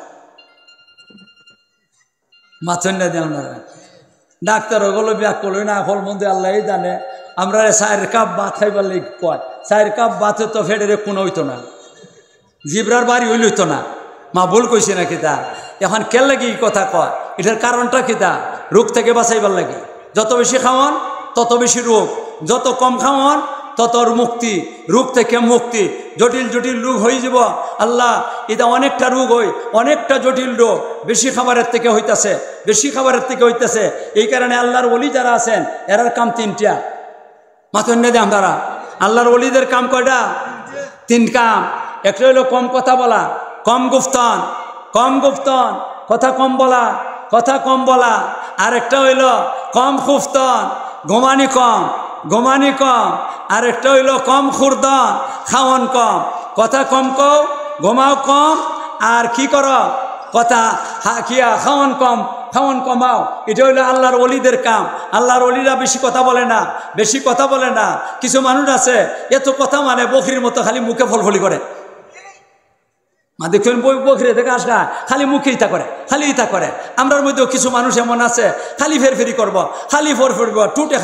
মাথন না দিয়ে আপনারা ডাক্তার ওগুলো ব্যাক করলো না, ফল মন্দির আল্লাহ জানে। আমরা 4 কাপ ভাত খাইবার লেগে কয়, 4 কাপ ভাতে তো ফেডের কোনো হইতো না, জিব্রার বাড়ি হইল হইতো না। মা ভুল কইছে না কিতা? এখন কেন লাগে এই কথা কয়? এটার কারণটা কিতা? রোগ থেকে বাঁচাইবার লাগে। যত বেশি খাওয়ান তত বেশি রোগ, যত কম খাওয়ান তত মুক্তি, রোগ থেকে মুক্তি। জটিল জটিল রোগ হয়ে যাব আল্লাহ, এটা অনেকটা রোগ হয়, অনেকটা জটিল রোগ বেশি খাবারের থেকে হইতেছে, বেশি খাবারের থেকে হইতেছে। এই কারণে আল্লাহর ওলি যারা আছেন এরার কাম 3টা। মাথন্য দে আমরা আল্লাহর ওলিদের কাম কয়টা? 3 কাম। একটা হইলো কম কথা বলা, কম গুফতন, কথা কম বলা, আর একটা হইল কম খুফতন, ঘুমানি কম, আর একটা হইল কম খুরদন, খাওয়ান কম, কথা কম কও, ঘুমাও কম, আর কি করো কথা খাওয়ান কমাও। এটা হইলো আল্লাহর ওলিদের কাম। আল্লাহর ওলিরা বেশি কথা বলে না। কিছু মানুষ আছে এত কথা মানে বকরির মতো খালি মুখে ফলফলি করে। দেখুন বকরি থেকে আসা খালি মুখে ইতা করে। আমরার মধ্যেও কিছু মানুষ এমন আছে খালি ফেরফেরি করব, খালি ফরফরব, টুটে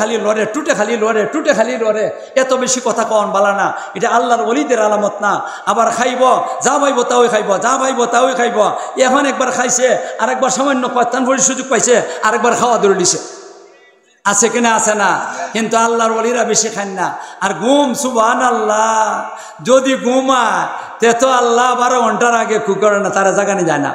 খালি লড়ে। এত বেশি কথা কন বালা না, এটা আল্লাহর ওলিদের আলামত না। আবার খাইব, যা ভাইব তাওই খাইব। এখন একবার খাইছে, আর একবার সামান্য কত্তান ভরির সুযোগ পাইছে, আরেকবার খাওয়া ধরে দিছে। আছে কিনা? আছে না? কিন্তু আল্লাহর ওলিরা বেশি খান না। আর ঘুম, সুবহানাল্লাহ, যদি ঘুমায় তে তো আল্লাহ 12 ঘন্টার আগে কু করে না, তারা জাগানি যায় না।